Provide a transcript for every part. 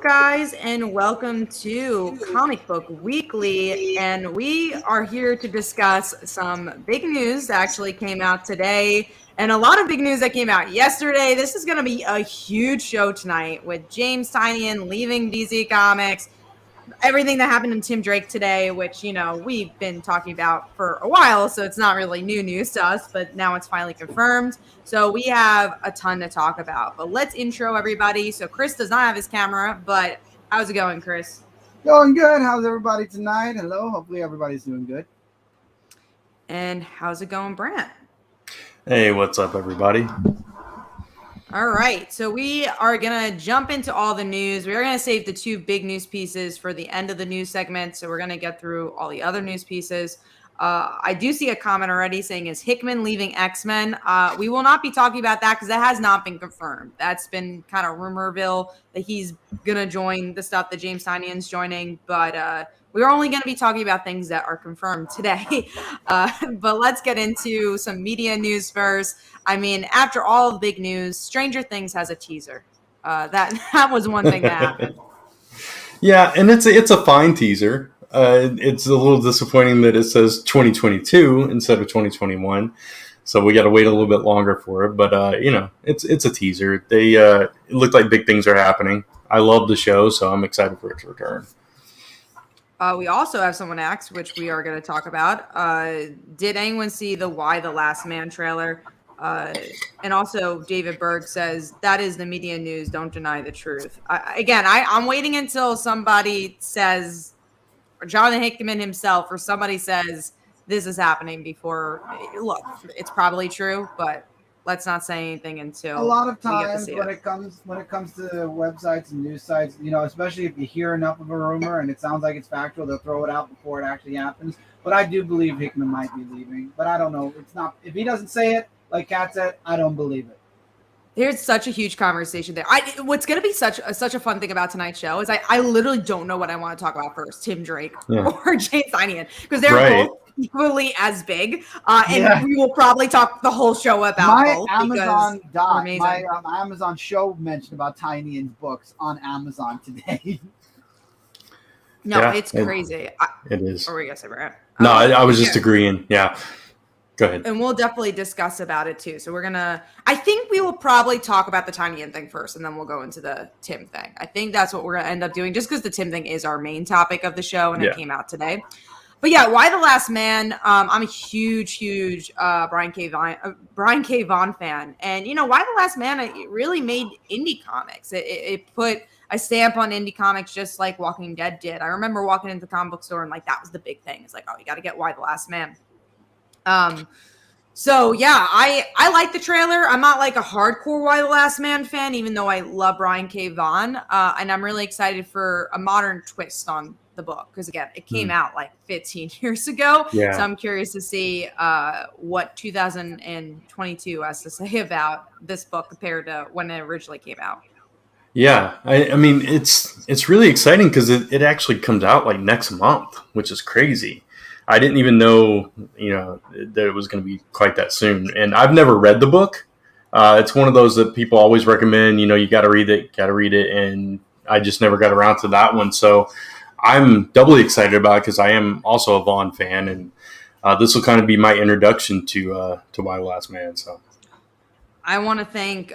guys, and welcome to Comic Book Weekly. And we are here to discuss some big news that actually came out today, and a lot of big news that came out yesterday. This is going to be a huge show tonight with James Tynion leaving DC Comics, everything that happened to Tim Drake today, which, we've been talking about for a while, so it's not really new news to us, but now it's finally confirmed. So we have a ton to talk about, but let's intro everybody. So Chris does not have his camera, but how's it going, Chris? Going good. How's everybody tonight? Hello. Hopefully everybody's doing good. And how's it going, Brant? Hey, what's up, everybody? All right, so we are going to jump into all the news. We're going to save the two big news pieces for the end of the news segment, so we're going to get through all the other news pieces. I do see a comment already saying, is Hickman leaving X-Men? We will not be talking about that because that has not been confirmed. That's been kind of rumorville that he's going to join the stuff that James Tynion's joining, but we're only going to be talking about things that are confirmed today. But let's get into some media news first. I mean, after all the big news, Stranger Things has a teaser. That was one thing that happened. Yeah, and it's a fine teaser. It's a little disappointing that it says 2022 instead of 2021. So we got to wait a little bit longer for it. But, it's a teaser. It looked like big things are happening. I love the show, so I'm excited for it to return. We also have someone asked, which we are going to talk about. Did anyone see the Why the Last Man trailer? And also David Berg says, that is the media news. Don't deny the truth. I'm waiting until somebody says, or Jonathan Hickman himself, or somebody says this is happening before. Look, it's probably true, but let's not say anything until a lot of times when it comes to websites and news sites, especially if you hear enough of a rumor and it sounds like it's factual, they'll throw it out before it actually happens. But I do believe Hickman might be leaving, but I don't know. It's not, if he doesn't say it, like Kat said, I don't believe it. There's such a huge conversation there. What's going to be such a fun thing about tonight's show is I literally don't know what I want to talk about first, Tim Drake or James Tynion, because they're both equally as big. We will probably talk the whole show about both. My Amazon show mentioned about Tynion's books on Amazon today. It's crazy. It is. What were you going to say, Brad? No, I was just agreeing. Yeah. Go ahead. And we'll definitely discuss about it too. So I think we will probably talk about the Tynion thing first, and then we'll go into the Tim thing. I think that's what we're going to end up doing, just because the Tim thing is our main topic of the show, and it came out today. But yeah, Why the Last Man? I'm a huge Brian K. Vaughan fan. And, Why the Last Man, it really made indie comics. It put a stamp on indie comics just like Walking Dead did. I remember walking into the comic book store and that was the big thing. It's like, oh, you got to get Why the Last Man. So yeah, I like the trailer. I'm not like a hardcore Why the Last Man fan, even though I love Brian K. Vaughan. And I'm really excited for a modern twist on the book. Because again, it came out 15 years ago. Yeah. So I'm curious to see what 2022 has to say about this book compared to when it originally came out. Yeah, I mean, it's really exciting because it actually comes out next month, which is crazy. I didn't even know, that it was going to be quite that soon. And I've never read the book. It's one of those that people always recommend, you got to read it. And I just never got around to that one. So I'm doubly excited about it because I am also a Vaughn fan. And this will kind of be my introduction to Why the Last Man. So I want to thank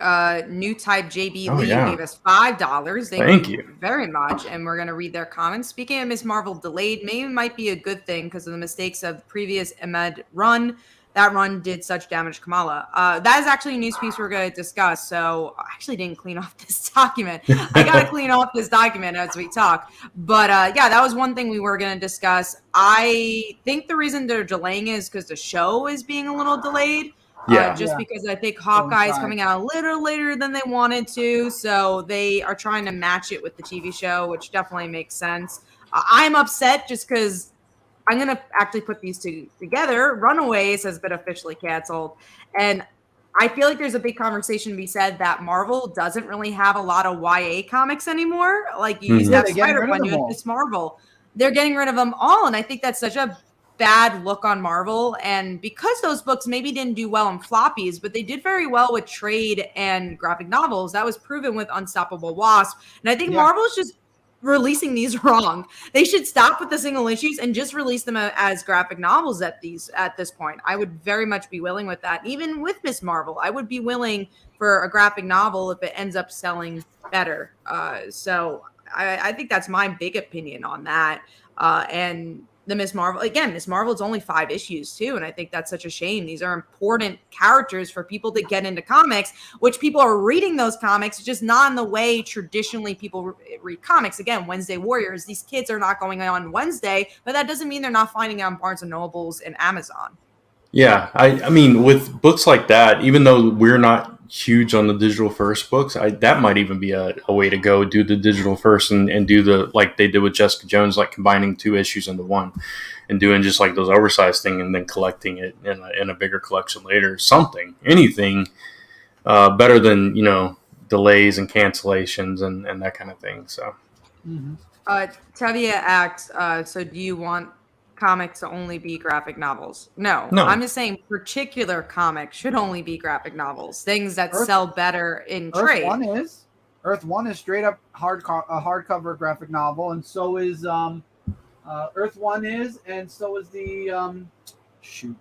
New Type JB Lee, who gave us $5. Thank you very much. And we're going to read their comments. Speaking of Ms. Marvel delayed, maybe it might be a good thing because of the mistakes of the previous Ahmed run. That run did such damage to Kamala. That is actually a news piece we're going to discuss. So I actually didn't clean off this document. I got to clean off this document as we talk. But that was one thing we were going to discuss. I think the reason they're delaying is because the show is being a little delayed. Because I think Hawkeye is coming out a little later than they wanted to. So they are trying to match it with the TV show, which definitely makes sense. I'm upset just because I'm going to actually put these two together. Runaways has been officially canceled. And I feel like there's a big conversation to be said that Marvel doesn't really have a lot of YA comics anymore. You used to have Spider-Man, you had Miss Marvel. They're getting rid of them all. And I think that's such a bad look on Marvel, and because those books maybe didn't do well in floppies, but they did very well with trade and graphic novels. That was proven with Unstoppable Wasp, and I think Marvel's just releasing these wrong. They should stop with the single issues and just release them as graphic novels at this point. I would very much be willing with that. Even with Miss Marvel, I would be willing for a graphic novel if it ends up selling better. So I think that's my big opinion on that. And the Miss Marvel, again, Miss Marvel is only 5 issues too, and I think that's such a shame. These are important characters for people to get into comics, which people are reading those comics, just not in the way traditionally people read comics. Again, Wednesday Warriors, these kids are not going on Wednesday, but that doesn't mean they're not finding it on Barnes and Nobles and Amazon. Yeah, I mean, with books like that, even though we're not huge on the digital first books, that might even be a way to go. Do the digital first and do the, like they did with Jessica Jones, like combining 2 issues into one and doing just like those oversized thing and then collecting it in a bigger collection later. Anything better than, delays and cancellations and that kind of thing. So, Tavia asks, so do you want comics to only be graphic novels? No, I'm just saying particular comics should only be graphic novels, things that sell better in trade. Earth One is straight up hardcover graphic novel, and so is Earth One is, and so is the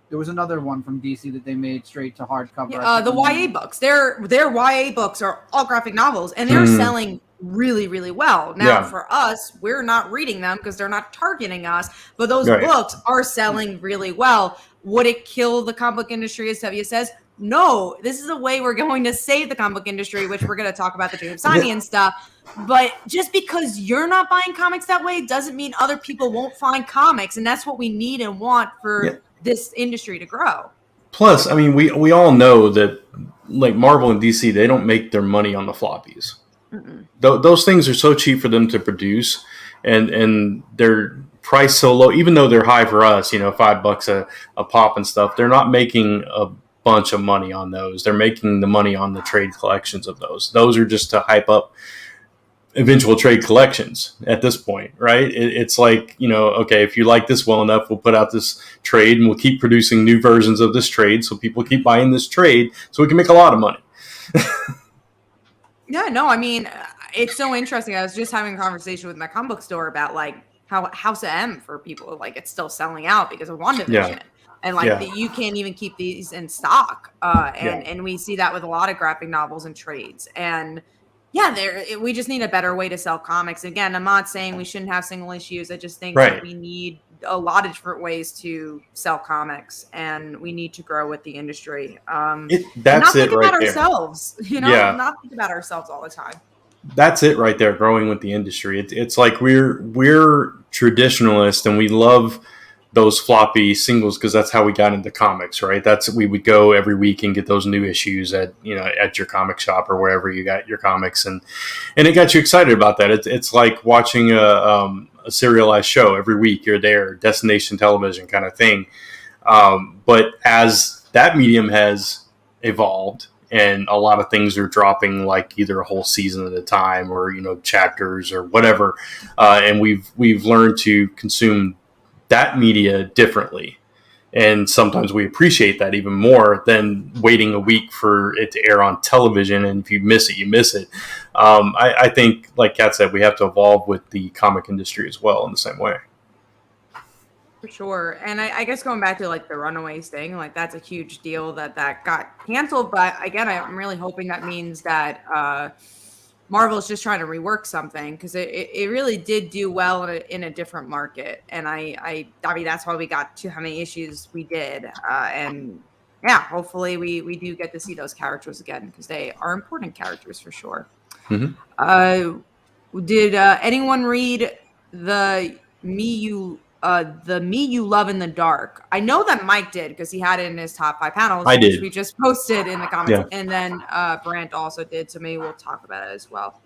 there was another one from DC that they made straight to hardcover. The YA books. Their YA books are all graphic novels, and they're selling really, really well. Now, for us, we're not reading them because they're not targeting us, but those books are selling really well. Would it kill the comic book industry, as Tevye says? No, this is a way we're going to save the comic book industry, which we're going to talk about the Jacob Signing and stuff. But just because you're not buying comics that way doesn't mean other people won't find comics, and that's what we need and want for this industry to grow. Plus, I mean, we all know that, like Marvel and DC, they don't make their money on the floppies. Those things are so cheap for them to produce, and they're priced so low, even though they're high for us, $5 a pop and stuff. They're not making a bunch of money on those. They're making the money on the trade collections of those. Those are just to hype up eventual trade collections at this point, right? It's like, okay, if you like this well enough, we'll put out this trade and we'll keep producing new versions of this trade so people keep buying this trade so we can make a lot of money. Yeah, no, I mean, it's so interesting. I was just having a conversation with my comic book store about like how House of M for people, like it's still selling out because of WandaVision. And like you can't even keep these in stock. And we see that with a lot of graphic novels and trades. And we just need a better way to sell comics. Again, I'm not saying we shouldn't have single issues. I just think that we need a lot of different ways to sell comics, and we need to grow with the industry. That's it right there. Ourselves, not think about ourselves all the time. That's it right there. Growing with the industry. It's like we're traditionalists, and we love those floppy singles because that's how we got into comics, right? We would go every week and get those new issues at your comic shop or wherever you got your comics, and it got you excited about that. It's like watching a serialized show every week. You're there, destination television kind of thing. But as that medium has evolved, and a lot of things are dropping, like either a whole season at a time or chapters or whatever, and we've learned to consume that media differently, and sometimes we appreciate that even more than waiting a week for it to air on television, and if you miss it, you miss it. I think, like Kat said, we have to evolve with the comic industry as well in the same way. For sure. And I guess going back to like the Runaways thing, like that's a huge deal that got canceled, but again, I'm really hoping that means that Marvel is just trying to rework something, because it really did do well in a different market. And I mean, that's why we got to how many issues we did. And hopefully we do get to see those characters again, because they are important characters for sure. Did anyone read the Me You Love in the Dark? I know that Mike did, because he had it in his top 5 panels, which we just posted in the comments. And then Brant also did, so maybe we'll talk about it as well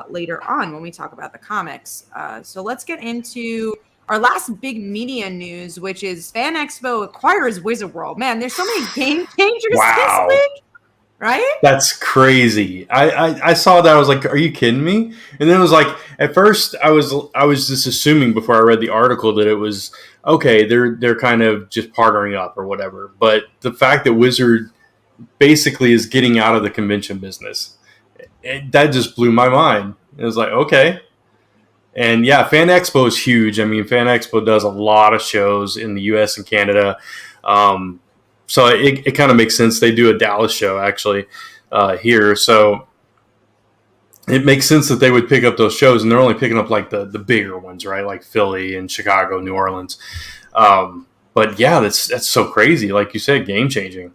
later on when we talk about the comics. So let's get into our last big media news, which is Fan Expo acquires Wizard World. Man, there's so many game changers this week. Right? That's crazy. I saw that. I was like, are you kidding me? And then it was like, at first I was just assuming before I read the article that it was, okay, they're kind of just partnering up or whatever. But the fact that Wizard basically is getting out of the convention business, that just blew my mind. It was like, okay, And yeah, Fan Expo is huge. I mean, Fan Expo does a lot of shows in the U.S. and Canada. So it kind of makes sense. They do a Dallas show actually here. So it makes sense that they would pick up those shows, and they're only picking up like the bigger ones, right? Like Philly and Chicago, New Orleans. But yeah, that's so crazy. Like you said, game changing.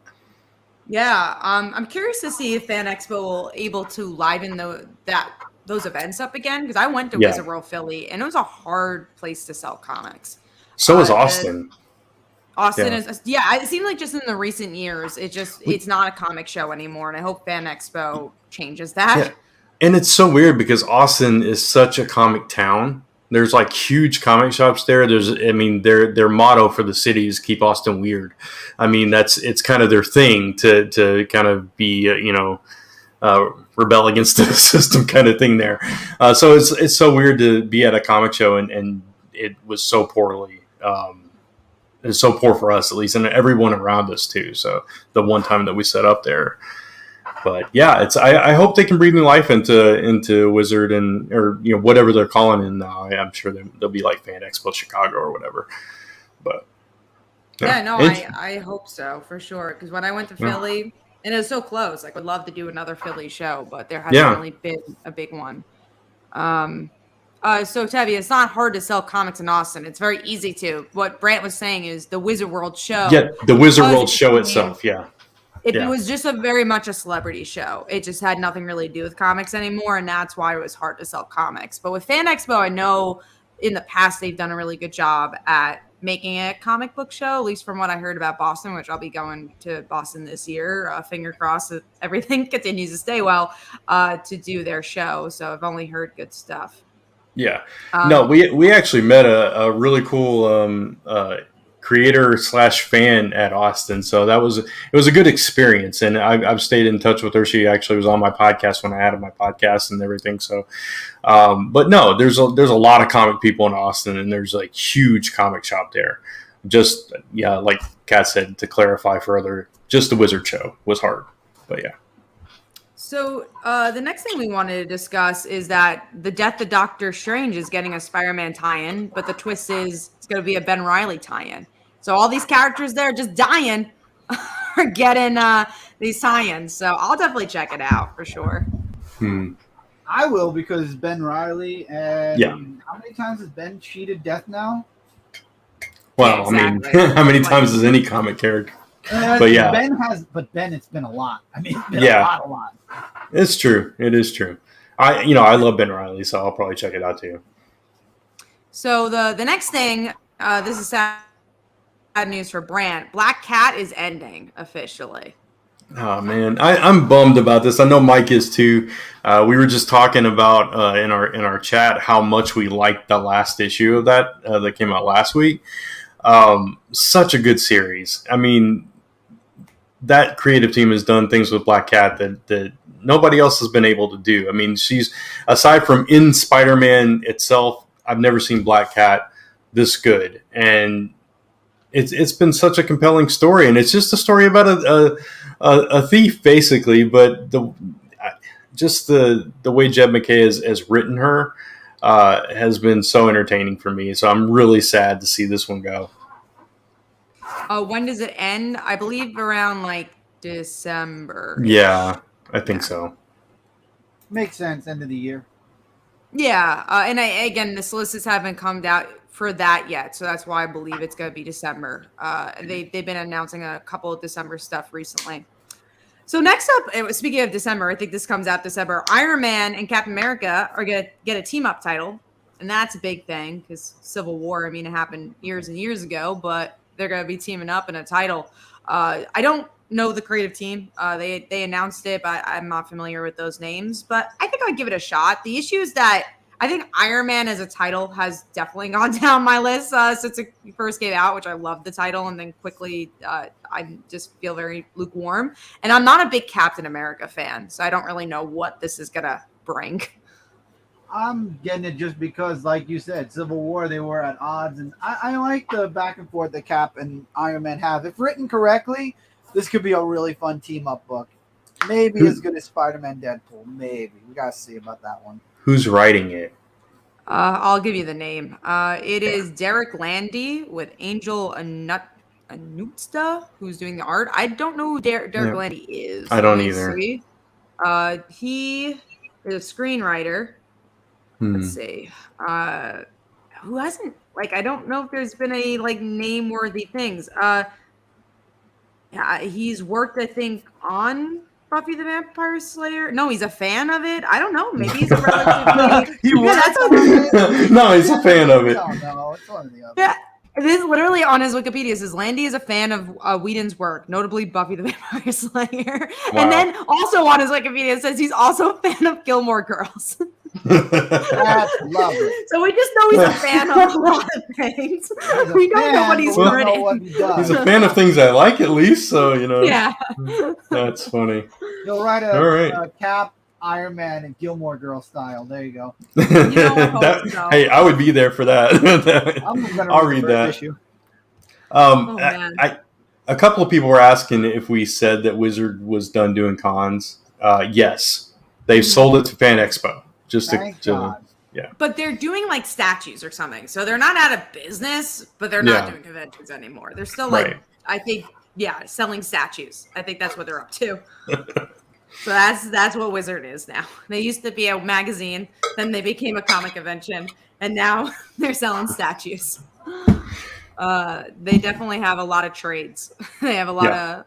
Yeah, I'm curious to see if Fan Expo will able to liven those events up again, because I went to Yeah. Wizard World Philly and it was a hard place to sell comics. So is Austin. Austin is it seems like just in the recent years, it's not a comic show anymore, and I hope Fan Expo changes that. Yeah. And it's so weird because Austin is such a comic town. There's like huge comic shops there. Their motto for the city is keep Austin weird. I mean, it's kind of their thing to kind of be, rebel against the system kind of thing there. So it's so weird to be at a comic show and it was so poorly. It was so poor for us at least, and everyone around us too. So the one time that we set up there. But yeah, I hope they can breathe new life into Wizard or whatever they're calling it now. I'm sure they'll be like Fan Expo Chicago or whatever. But I hope so for sure. Because when I went to Philly, and it was so close, I would love to do another Philly show, but there hasn't really been a big one. So Tevye, it's not hard to sell comics in Austin. It's very easy to. What Brant was saying is the Wizard World show. Yeah, the Wizard World show itself. Yeah. It was just very much a celebrity show. It just had nothing really to do with comics anymore, and that's why it was hard to sell comics. But with Fan Expo, I know in the past they've done a really good job at making a comic book show, at least from what I heard about Boston, which I'll be going to Boston this year. Finger crossed that everything continues to stay well to do their show. So I've only heard good stuff. Yeah. No, we actually met a really cool creator / fan at Austin. So it was a good experience. And I've stayed in touch with her. She actually was on my podcast when I had my podcast and everything. So, but no, there's a lot of comic people in Austin, and there's like huge comic shop there. Just, like Kat said, to clarify further, just the Wizard show was hard, but yeah. So the next thing we wanted to discuss is that the Death of Doctor Strange is getting a Spider-Man tie-in, but the twist is it's going to be a Ben Reilly tie-in. So all these characters there just dying are getting these tie-ins. So I'll definitely check it out for sure. I will, because Ben Reilly, and how many times has Ben cheated death now? Well, exactly. I mean, how many times has any comic character? But yeah, Ben, it's been a lot. I mean, it's been a lot. It's true. It is true. I love Ben Reilly, so I'll probably check it out too. So the next thing, this is sad news for Brant. Black Cat is ending officially. Oh man, I'm bummed about this. I know Mike is too. We were just talking about in our chat how much we liked the last issue of that came out last week. Such a good series. I mean, that creative team has done things with Black Cat that nobody else has been able to do. I mean, she's, aside from in Spider-Man itself, I've never seen Black Cat this good. And it's been such a compelling story. And it's just a story about a thief, basically. But the way Jed MacKay has written her has been so entertaining for me. So I'm really sad to see this one go. When does it end? I believe around like December. Yeah, I think so. Makes sense. End of the year. Yeah, and again, the solicits haven't come out for that yet, so that's why I believe it's going to be December. They've been announcing a couple of December stuff recently. So next up, speaking of December, I think this comes out December. Iron Man and Captain America are going to get a team-up title, and that's a big thing because Civil War, I mean, it happened years and years ago, but they're going to be teaming up in a title. I don't know the creative team. They announced it, but I'm not familiar with those names. But I think I'd give it a shot. The issue is that I think Iron Man as a title has definitely gone down my list since it first came out, which I loved the title. And then quickly, I just feel very lukewarm. And I'm not a big Captain America fan, so I don't really know what this is going to bring. I'm getting it just because, like you said, Civil War, they were at odds. And I like the back and forth that Cap and Iron Man have. If written correctly, this could be a really fun team-up book. Maybe as good as Spider-Man Deadpool. Maybe. We got to see about that one. Who's writing it? I'll give you the name. It is Derek Landy with Angel Anutsta, who's doing the art. I don't know who Derek Yeah. Landy is. I Let don't me either. see. He is a screenwriter. Let's see. Who hasn't I don't know if there's been a name worthy things. Yeah, he's worked, I think, on Buffy the Vampire Slayer. No, he's a fan of it. I don't know. Maybe he's a relatively. He Yeah, worked that's on it. No, he's a fan of it. No, it's one of the other. Yeah, it is literally on his Wikipedia. It says Landy is a fan of Whedon's work, notably Buffy the Vampire Slayer. Wow. And then also on his Wikipedia it says he's also a fan of Gilmore Girls. That's lovely. So we just know he's a fan of a lot of things. We don't know what he's written. He's a fan of things I like, at least. So Yeah, that's funny. You'll write All right. a Cap, Iron Man, and Gilmore Girl style. There you go. Hey, I would be there for that. I'll read that. Issue. A couple of people were asking if we said that Wizard was done doing cons. Yes, they've sold it to Fan Expo. Thank God. Yeah. But they're doing statues or something, so they're not out of business, but they're not doing conventions anymore. They're still I think, selling statues. I think that's what they're up to. So that's what Wizard is now. They used to be a magazine, then they became a comic convention, and now they're selling statues. They definitely have a lot of trades. They have a lot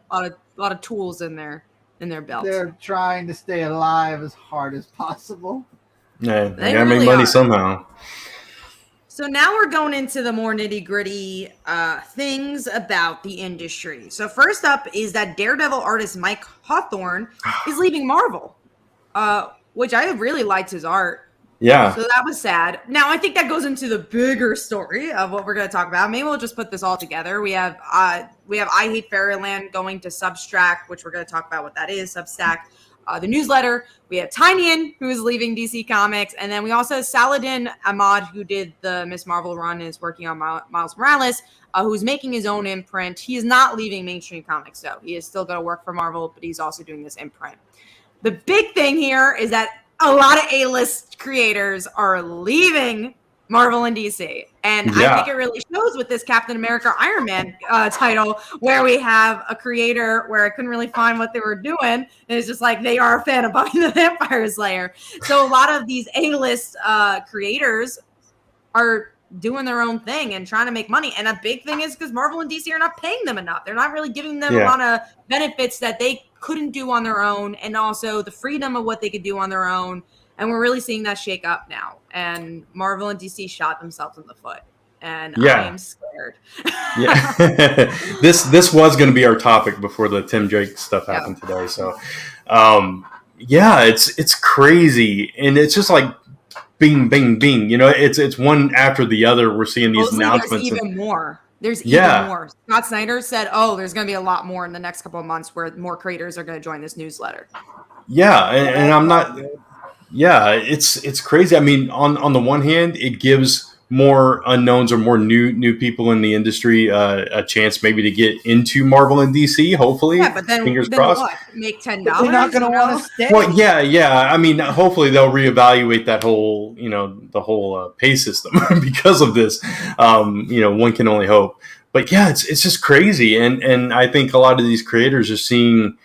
of tools in their belt. They're trying to stay alive as hard as possible. Yeah, they gotta make money somehow. So now we're going into the more nitty-gritty things about the industry. So first up is that Daredevil artist Mike Hawthorne is leaving Marvel, which I really liked his art. Yeah. So that was sad. Now I think that goes into the bigger story of what we're going to talk about. Maybe we'll just put this all together. We have I Hate Fairyland going to Substack, which we're going to talk about what that is. Substack. The newsletter. We have Tynion, who is leaving DC Comics. And then we also have Saladin Ahmad, who did the Miss Marvel run and is working on Miles Morales, who's making his own imprint. He is not leaving mainstream comics, though. He is still going to work for Marvel, but he's also doing this imprint. The big thing here is that a lot of A-list creators are leaving Marvel and DC. And I think it really shows with this Captain America Iron Man title, where we have a creator where I couldn't really find what they were doing. And it's just they are a fan of Buffy the Vampire Slayer. So a lot of these A-list creators are doing their own thing and trying to make money. And a big thing is because Marvel and DC are not paying them enough. They're not really giving them a lot of benefits that they couldn't do on their own, and also the freedom of what they could do on their own. And we're really seeing that shake up now. And Marvel and DC shot themselves in the foot. And I am scared. This was going to be our topic before the Tim Drake stuff happened today. So, it's crazy. And it's just bing, bing, bing. It's one after the other. We're seeing these announcements. There's even more. There's even more. Scott Snyder said, there's going to be a lot more in the next couple of months where more creators are going to join this newsletter. Yeah, and I'm not... Yeah, it's crazy. I mean, on the one hand, it gives more unknowns or more new people in the industry a chance maybe to get into Marvel and DC. Hopefully, but then fingers crossed. What? Make $10. They're not going to want to stay. Well, yeah. I mean, hopefully they'll reevaluate that whole the whole pay system because of this. One can only hope. But yeah, it's just crazy, and I think a lot of these creators are seeing.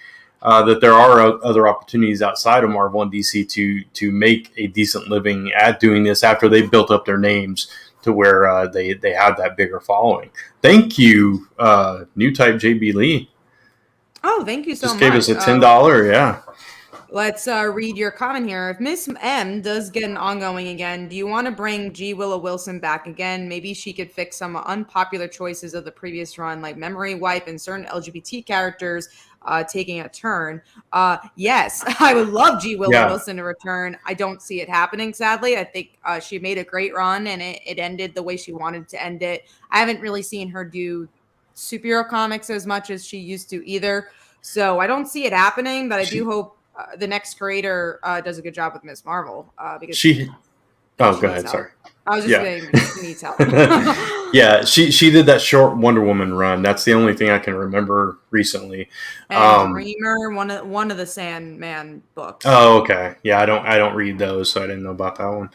That there are other opportunities outside of Marvel and DC to make a decent living at doing this after they've built up their names to where they have that bigger following. Thank you, New Type JB Lee. Oh, thank you so much. Just gave us a $10. Let's read your comment here. If Miss M does get an ongoing again, do you want to bring G. Willow Wilson back again? Maybe she could fix some unpopular choices of the previous run, like memory wipe and certain LGBT characters taking a turn. Yes, I would love G. Willow Wilson to return. I don't see it happening, sadly. I think she made a great run, and it ended the way she wanted to end it. I haven't really seen her do superhero comics as much as she used to either. So I don't see it happening, but I do hope the next creator does a good job with Miss Marvel. Because go ahead. Sorry. I was just saying she needs help. Yeah, she did that short Wonder Woman run. That's the only thing I can remember recently. And Dreamer, one of the Sandman books. Oh, okay. Yeah, I don't read those, so I didn't know about that one.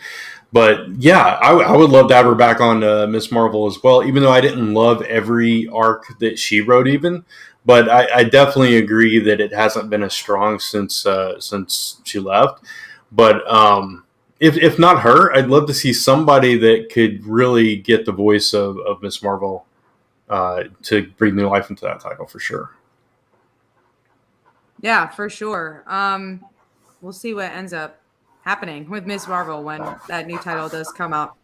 But yeah, I would love to have her back on Miss Marvel as well, even though I didn't love every arc that she wrote, even. But I definitely agree that it hasn't been as strong since she left. But if not her, I'd love to see somebody that could really get the voice of Miss Marvel to breathe new life into that title for sure. Yeah, for sure. We'll see what ends up happening with Miss Marvel when that new title does come out.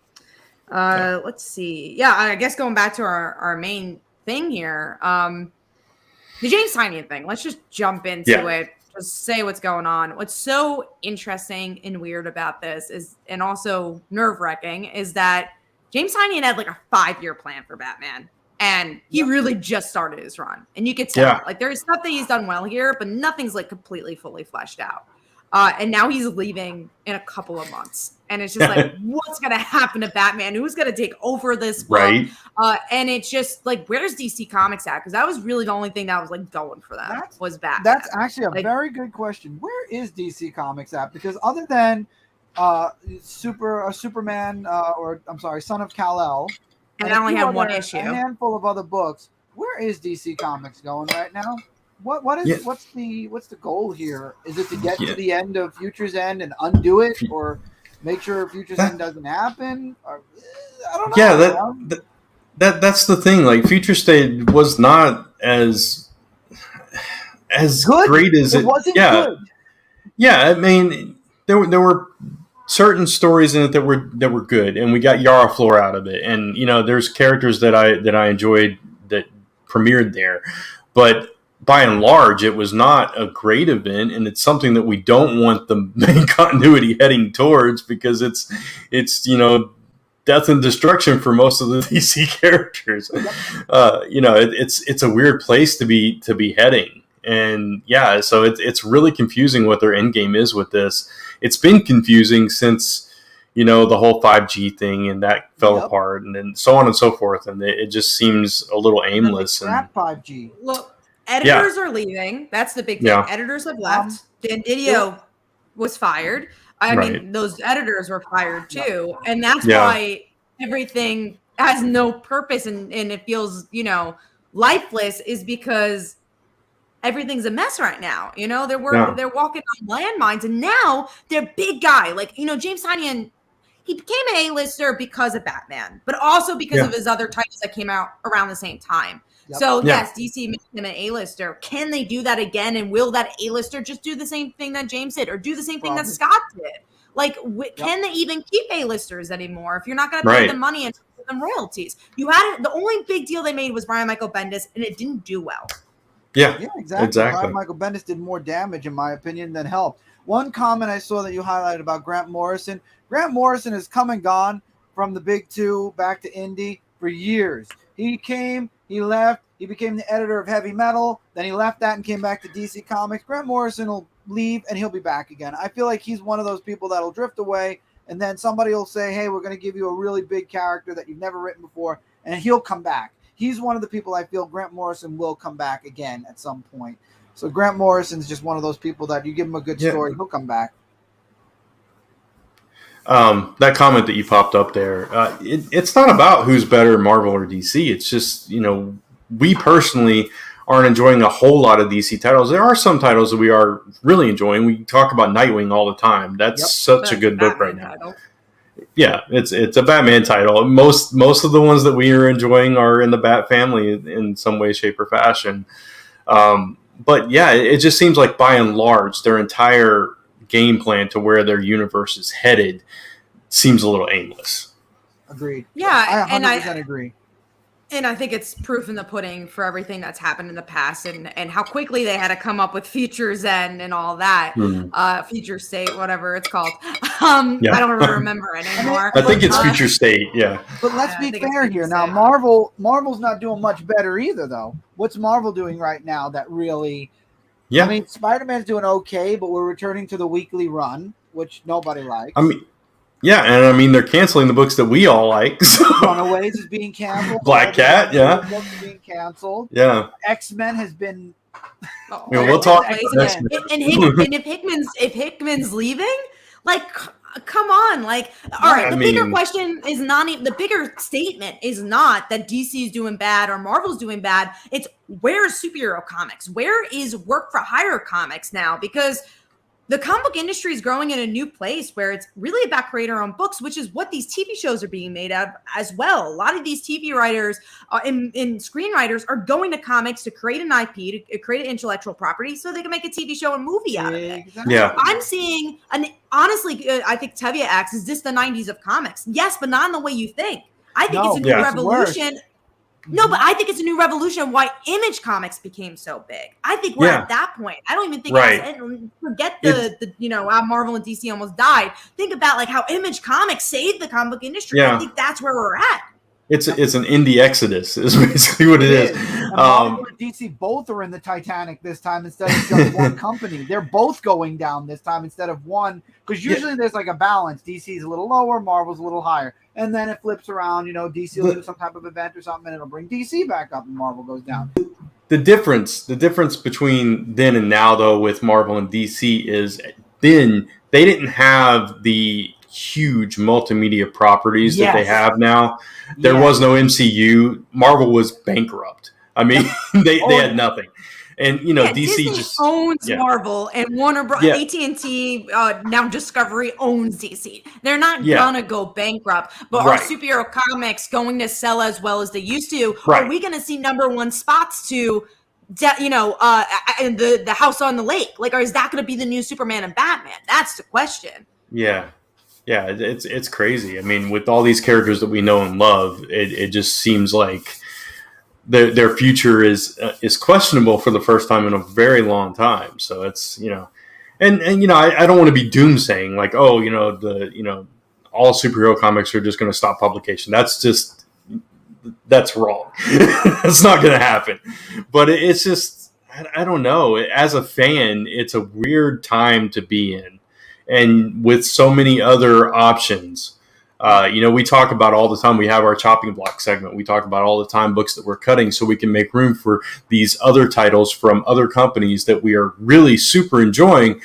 Let's see. Yeah, I guess going back to our main thing here, the James Tynion thing. Let's just jump into it. Just say what's going on. What's so interesting and weird about this is, and also nerve-wracking, is that James Tynion had like a 5-year plan for Batman. And he really just started his run. And you could tell, like, there's stuff that he's done well here, but nothing's like completely fully fleshed out. And now he's leaving in a couple of months. And it's just like, what's going to happen to Batman? Who's going to take over this book? Right. And it's just like, where's DC Comics at? Because that was really the only thing that was like going for them was Batman. That's actually a very good question. Where is DC Comics at? Because other than Superman, or I'm sorry, Son of Kal-El, and I only have one issue, a handful of other books. Where is DC Comics going right now? What's the goal here? Is it to get to the end of Future's End and undo it, or make sure Future's End doesn't happen? Or, I don't know. Yeah, that's the thing. Like, Future State was not as good. Great as it wasn't good. Yeah, I mean, there were certain stories in it that were good, and we got Yara Flor out of it, and there's characters that I enjoyed that premiered there, but by and large, it was not a great event, and it's something that we don't want the main continuity heading towards, because it's death and destruction for most of the DC characters. It's a weird place to be heading, and so it's really confusing what their end game is with this. It's been confusing since the whole 5G thing, and that fell apart, and then so on and so forth, and it just seems a little aimless. And 5G. Look. Editors are leaving. That's the big thing. Editors have left. Dan Didio was fired. I mean, those editors were fired too. And that's why everything has no purpose and it feels, lifeless, is because everything's a mess right now. They're walking on landmines, and now they're big guy. Like, James Tynion, he became an A-lister because of Batman, but also because of his other titles that came out around the same time. Yep. So, yes, DC made him an A-lister. Can they do that again? And will that A-lister just do the same thing that James did, or do the same thing that Scott did? Like, can they even keep A-listers anymore if you're not going to pay them money and give them royalties? The only big deal they made was Brian Michael Bendis, and it didn't do well. Yeah, exactly. Brian Michael Bendis did more damage, in my opinion, than help. One comment I saw that you highlighted about Grant Morrison. Grant Morrison has come and gone from the big two back to indie for years. He came, he left, he became the editor of Heavy Metal, then he left that and came back to DC Comics. Grant Morrison will leave and he'll be back again. I feel like he's one of those people that'll drift away, and then somebody will say, hey, we're going to give you a really big character that you've never written before, and he'll come back. He's one of the people I feel Grant Morrison will come back again at some point. So Grant Morrison's just one of those people that you give him a good story, he'll come back. That comment that you popped up there, it's not about who's better, Marvel or DC. It's just, we personally aren't enjoying a whole lot of DC titles. There are some titles that we are really enjoying. We talk about Nightwing all the time. That's such a good book right now. Title. Yeah, it's a Batman title. Most of the ones that we are enjoying are in the Bat family in some way, shape, or fashion. But yeah, it just seems like by and large, their entire game plan to where their universe is headed seems a little aimless. Agreed. Yeah, I 100% agree. And I think it's proof in the pudding for everything that's happened in the past, and how quickly they had to come up with Future's End and all that. Future State, whatever it's called. I don't even remember it anymore. I think it's Future State, But let's be fair here. Now, Marvel's not doing much better either, though. What's Marvel doing right now that really... I mean, Spider-Man's doing okay, but we're returning to the weekly run, which nobody likes. And I mean, they're canceling the books that we all like. So. Runaways is being canceled. Black Cat, books are being canceled. Yeah. X-Men has been. We'll talk. And if Hickman's leaving, like, come on, like, all right, the bigger question is not even, the bigger statement is not that DC is doing bad or Marvel's doing bad. It's where's superhero comics? Where is work for hire comics now? Because the comic book industry is growing in a new place where it's really about creator-owned books, which is what these TV shows are being made of as well. A lot of these TV writers and screenwriters are going to comics to create an IP, to create an intellectual property so they can make a TV show and movie out of it. Yeah. I'm seeing, honestly, I think Tevye asks, is this the 90s of comics? Yes, but not in the way you think. I think it's a new revolution. No, but I think it's a new revolution why Image Comics became so big. I think we're at that point. I don't even think forget the how Marvel and DC almost died. Think about like how Image Comics saved the comic book industry. I think that's where we're at. It's an indie exodus is basically what it is. Marvel and DC both are in the Titanic this time instead of just one company. They're both going down this time instead of one, because usually there's like a balance. DC's a little lower, Marvel's a little higher. And then it flips around, DC will do some type of event or something, and it'll bring DC back up, and Marvel goes down. The difference between then and now, though, with Marvel and DC is then they didn't have the huge multimedia properties that they have now. There was no MCU. Marvel was bankrupt. I mean, they had nothing. And DC Disney just owns Marvel, and Warner Bros. AT&T now Discovery owns DC. They're not gonna go bankrupt, but are superhero comics going to sell as well as they used to? Are we gonna see #1 spots to, the House on the Lake? Like, or is that gonna be the new Superman and Batman? That's the question. Yeah, it's crazy. I mean, with all these characters that we know and love, it just seems like their future is questionable for the first time in a very long time. So it's and I don't want to be doomsaying like all superhero comics are just going to stop publication. That's wrong. It's not going to happen. But it's just I don't know. As a fan, it's a weird time to be in, and with so many other options. We talk about all the time. We have our chopping block segment. We talk about all the time books that we're cutting so we can make room for these other titles from other companies that we are really super enjoying.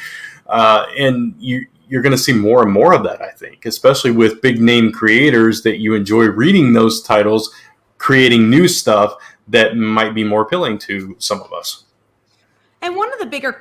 And you're going to see more and more of that, I think, especially with big name creators that you enjoy reading those titles, creating new stuff that might be more appealing to some of us. And one of the bigger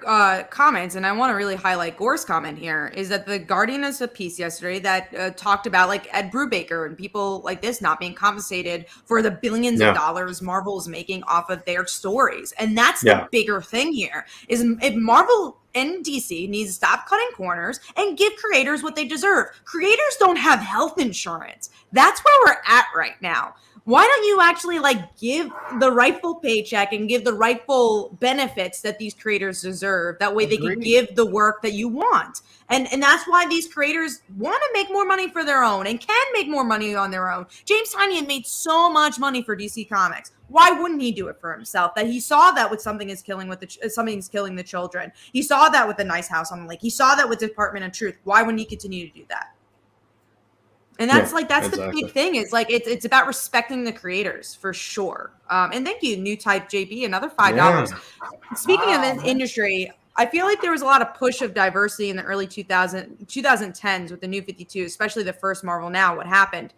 comments, and I want to really highlight Gore's comment here, is that The Guardian has a piece yesterday that talked about like Ed Brubaker and people like this not being compensated for the billions of dollars Marvel is making off of their stories. And that's the bigger thing here, is if Marvel and DC needs to stop cutting corners and give creators what they deserve. Creators don't have health insurance. That's where we're at right now. Why don't you actually give the rightful paycheck and give the rightful benefits that these creators deserve? That way they can give the work that you want. And that's why these creators want to make more money for their own and can make more money on their own. James Tynion made so much money for DC Comics. Why wouldn't he do it for himself? That he saw that with Something's Killing the Children. He saw that with The Nice House on the Lake. He saw that with Department of Truth. Why wouldn't he continue to do that? And that's the big thing is it's about respecting the creators for sure. And thank you, New Type JB, another $5. Speaking of the industry, I feel like there was a lot of push of diversity in the early 2010s with the New 52, especially the first Marvel Now. What happened?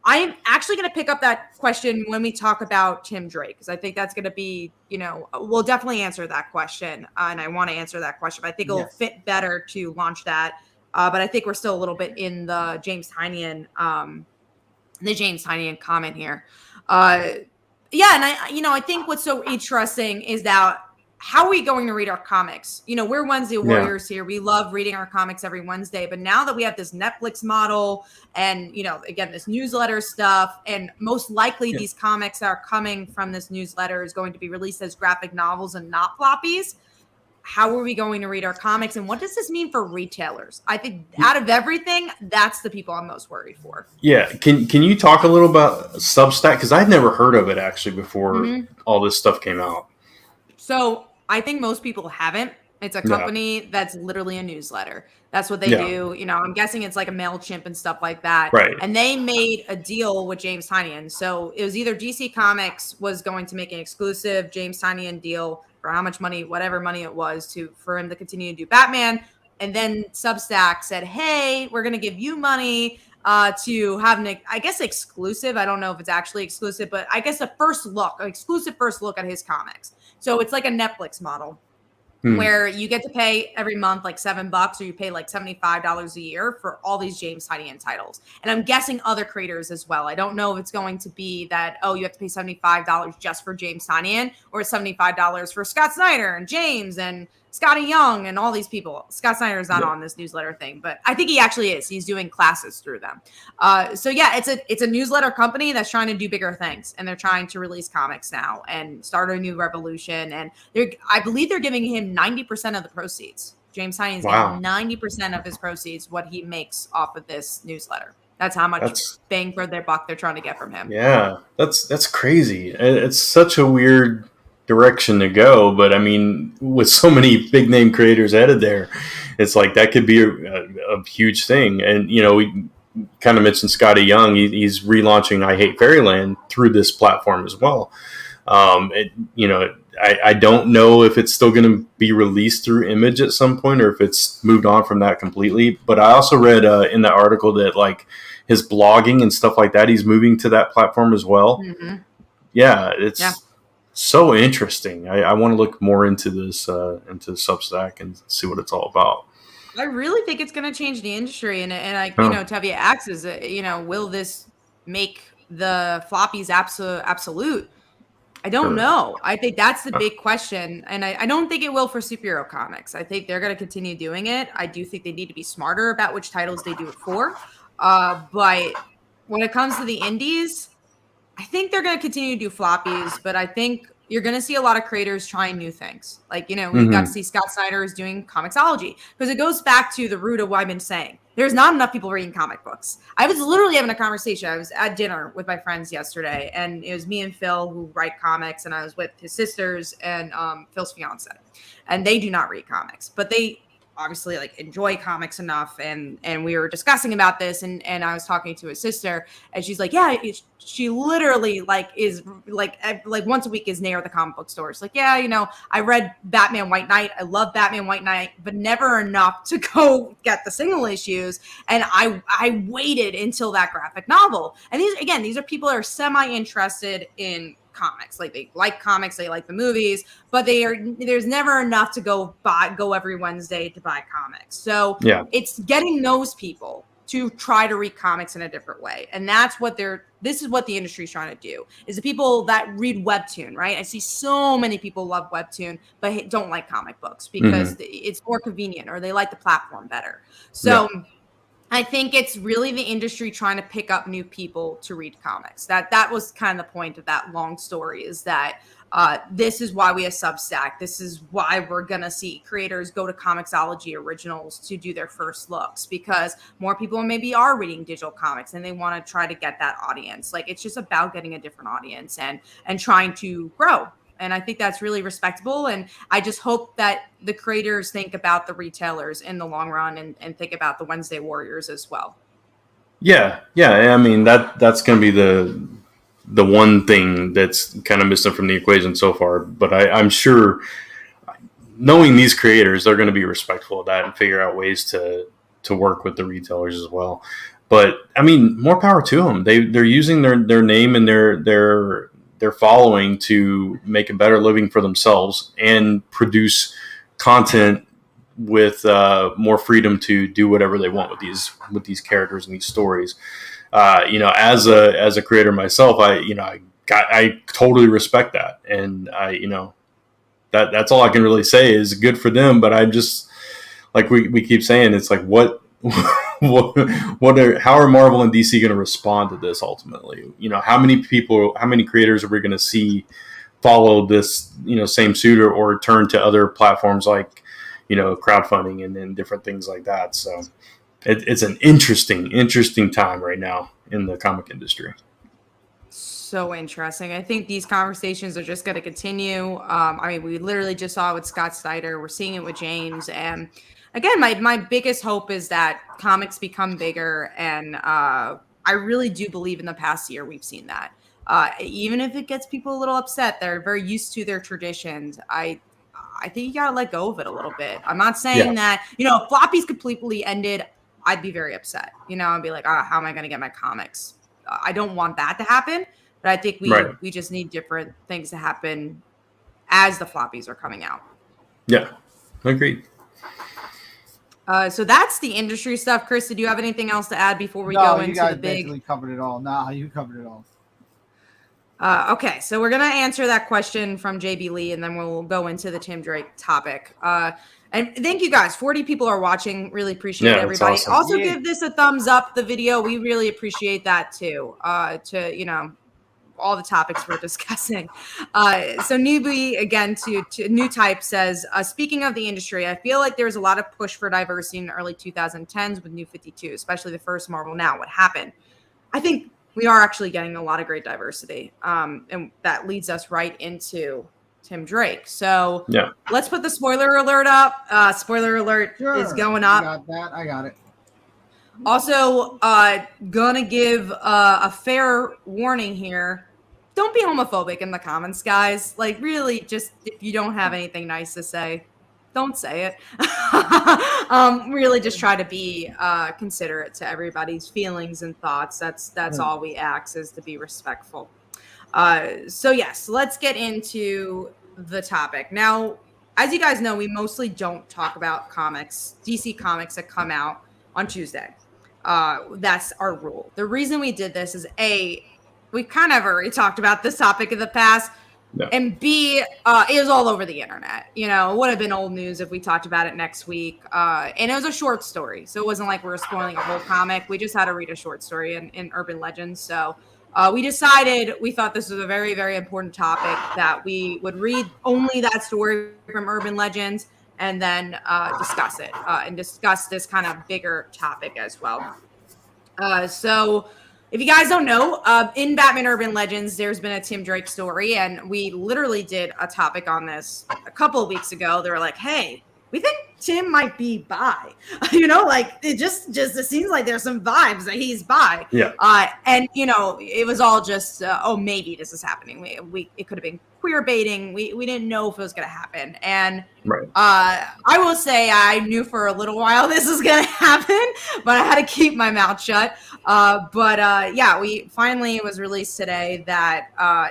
I am actually going to pick up that question when we talk about Tim Drake, because I think that's going to be, we'll definitely answer that question. And I want to answer that question, but I think it'll fit better to launch that. But I think we're still a little bit in the James Tynion comment here. And I think what's so interesting is that how are we going to read our comics? We're Wednesday warriors here. We love reading our comics every Wednesday. But now that we have this Netflix model and, again, this newsletter stuff, and most likely these comics that are coming from this newsletter is going to be released as graphic novels and not floppies. How are we going to read our comics? And what does this mean for retailers? I think out of everything, that's the people I'm most worried for. Yeah. Can you talk a little about Substack? Because I'd never heard of it actually before all this stuff came out. So I think most people haven't. It's a company that's literally a newsletter. That's what they do. I'm guessing it's like a MailChimp and stuff like that. Right. And they made a deal with James Tynion. So it was either DC Comics was going to make an exclusive James Tynion deal for how much money, whatever money it was for him to continue to do Batman, And then Substack said, hey, we're going to give you money to have an, I guess, exclusive. I don't know if it's actually exclusive, but I guess an exclusive first look at his comics. So it's like a Netflix model. Where you get to pay every month like $7 or you pay like $75 a year for all these James Tynion titles. And I'm guessing other creators as well. I don't know if it's going to be that, oh, you have to pay $75 just for James Tynion or $75 for Scott Snyder and James and Scotty Young and all these people. Scott Snyder is not on this newsletter thing, but I think he actually is. He's doing classes through them. So yeah, it's a newsletter company that's trying to do bigger things, and they're trying to release comics now and start a new revolution. And I believe they're giving him 90% of the proceeds. James Tynion's getting 90% of his proceeds, what he makes off of this newsletter. That's how much bang for their buck they're trying to get from him. Yeah, that's crazy. It's such a weird direction to go, but I mean, with so many big name creators headed there, it's like that could be a huge thing. And we kind of mentioned Scotty Young. He's relaunching I Hate Fairyland through this platform as well. I don't know if it's still going to be released through Image at some point or if it's moved on from that completely. But I also read in the article that like his blogging and stuff like that, he's moving to that platform as well. Mm-hmm. Yeah, it's so interesting. I want to look more into this, into Substack and see what it's all about. I really think it's going to change the industry. And Tevye asks, will this make the floppies absolute? I don't know. I think that's the big question. And I don't think it will for superhero comics. I think they're going to continue doing it. I do think they need to be smarter about which titles they do it for. But when it comes to the indies, I think they're going to continue to do floppies, but I think you're going to see a lot of creators trying new things. Like, we got to see Scott Snyder is doing comiXology, because it goes back to the root of what I've been saying. There's not enough people reading comic books. I was literally having a conversation. I was at dinner with my friends yesterday, and it was me and Phil who write comics, and I was with his sisters and Phil's fiance. And they do not read comics, but they obviously like enjoy comics enough, and we were discussing about this, and I was talking to his sister, and she's like, yeah, she literally like is like once a week is near the comic book stores. Like, yeah, I read Batman White Knight, I love Batman White Knight, but never enough to go get the single issues, and I waited until that graphic novel. And these are people that are semi-interested in comics. Like, they like comics, they like the movies, but there's never enough to go every Wednesday to buy comics. So it's getting those people to try to read comics in a different way. And that's what this is what the industry is trying to do, is the people that read Webtoon, right? I see so many people love Webtoon, but don't like comic books because it's more convenient, or they like the platform better. So I think it's really the industry trying to pick up new people to read comics. That was kind of the point of that long story, is that this is why we have Substack. This is why we're going to see creators go to comiXology Originals to do their first looks, because more people maybe are reading digital comics and they want to try to get that audience. Like, it's just about getting a different audience and trying to grow. And I think that's really respectable. And I just hope that the creators think about the retailers in the long run and think about the Wednesday Warriors as well. Yeah. I mean, that's going to be the one thing that's kind of missing from the equation so far. But I'm sure, knowing these creators, they're going to be respectful of that and figure out ways to work with the retailers as well. But I mean, more power to them. They're using their name and their following to make a better living for themselves and produce content with more freedom to do whatever they want with these characters and these stories. As a creator myself, I totally respect that, and that's all I can really say is good for them. But I just, like we keep saying, it's like how are Marvel and DC going to respond to this ultimately? How many creators are we going to see follow this, same suit or turn to other platforms like, crowdfunding and different things like that. So it's an interesting time right now in the comic industry. So interesting. I think these conversations are just going to continue. We literally just saw it with Scott Snyder. We're seeing it with James. And again, my biggest hope is that comics become bigger. And I really do believe in the past year we've seen that. Even if it gets people a little upset, they're very used to their traditions. I I think you gotta let go of it a little bit. I'm not saying that, you know, if Floppy's completely ended, I'd be very upset. You know, I'd be like, how am I gonna get my comics? I don't want that to happen, but I think we just need different things to happen as the Floppies are coming out. Yeah, agreed. So that's the industry stuff. Chris, did you have anything else to add before we go into the big? Basically covered it all. Nah, you covered it all. Okay, so we're gonna answer that question from JB Lee, and then we'll go into the Tim Drake topic. And thank you guys. 40 people are watching. Really appreciate everybody. Awesome. Also, give this a thumbs up. The video, we really appreciate that too. To you know, all the topics we're discussing. So newbie again to new type says, speaking of the industry, I feel like there's a lot of push for diversity in the early 2010s with New 52, especially the first Marvel Now. What happened? I think we are actually getting a lot of great diversity. And that leads us right into Tim Drake. So let's put the spoiler alert up. Spoiler alert is going up. I got that. I got it. Also, gonna give a fair warning here. Don't be homophobic in the comments, guys. Like, really, just if you don't have anything nice to say, don't say it. Really just try to be considerate to everybody's feelings and thoughts. That's all we ask, is to be respectful. So yes, let's get into the topic. Now, as you guys know, we mostly don't talk about comics, DC comics that come out on Tuesday. That's our rule. The reason we did this is we kind of already talked about this topic in the past. Yeah. And B, it was all over the internet. You know, it would have been old news if we talked about it next week. And it was a short story. So it wasn't like we were spoiling a whole comic. We just had to read a short story in Urban Legends. So we thought this was a very, very important topic, that we would read only that story from Urban Legends and then discuss it and discuss this kind of bigger topic as well. So if you guys don't know, in Batman Urban Legends, there's been a Tim Drake story, and we literally did a topic on this a couple of weeks ago. They were like, hey, we think Tim might be bi. You know, like, it seems like there's some vibes that he's bi. Yeah. And, you know, it was all just, maybe this is happening. It could have been queer baiting. We didn't know if it was going to happen. And I will say I knew for a little while this was going to happen, but I had to keep my mouth shut. It was released today that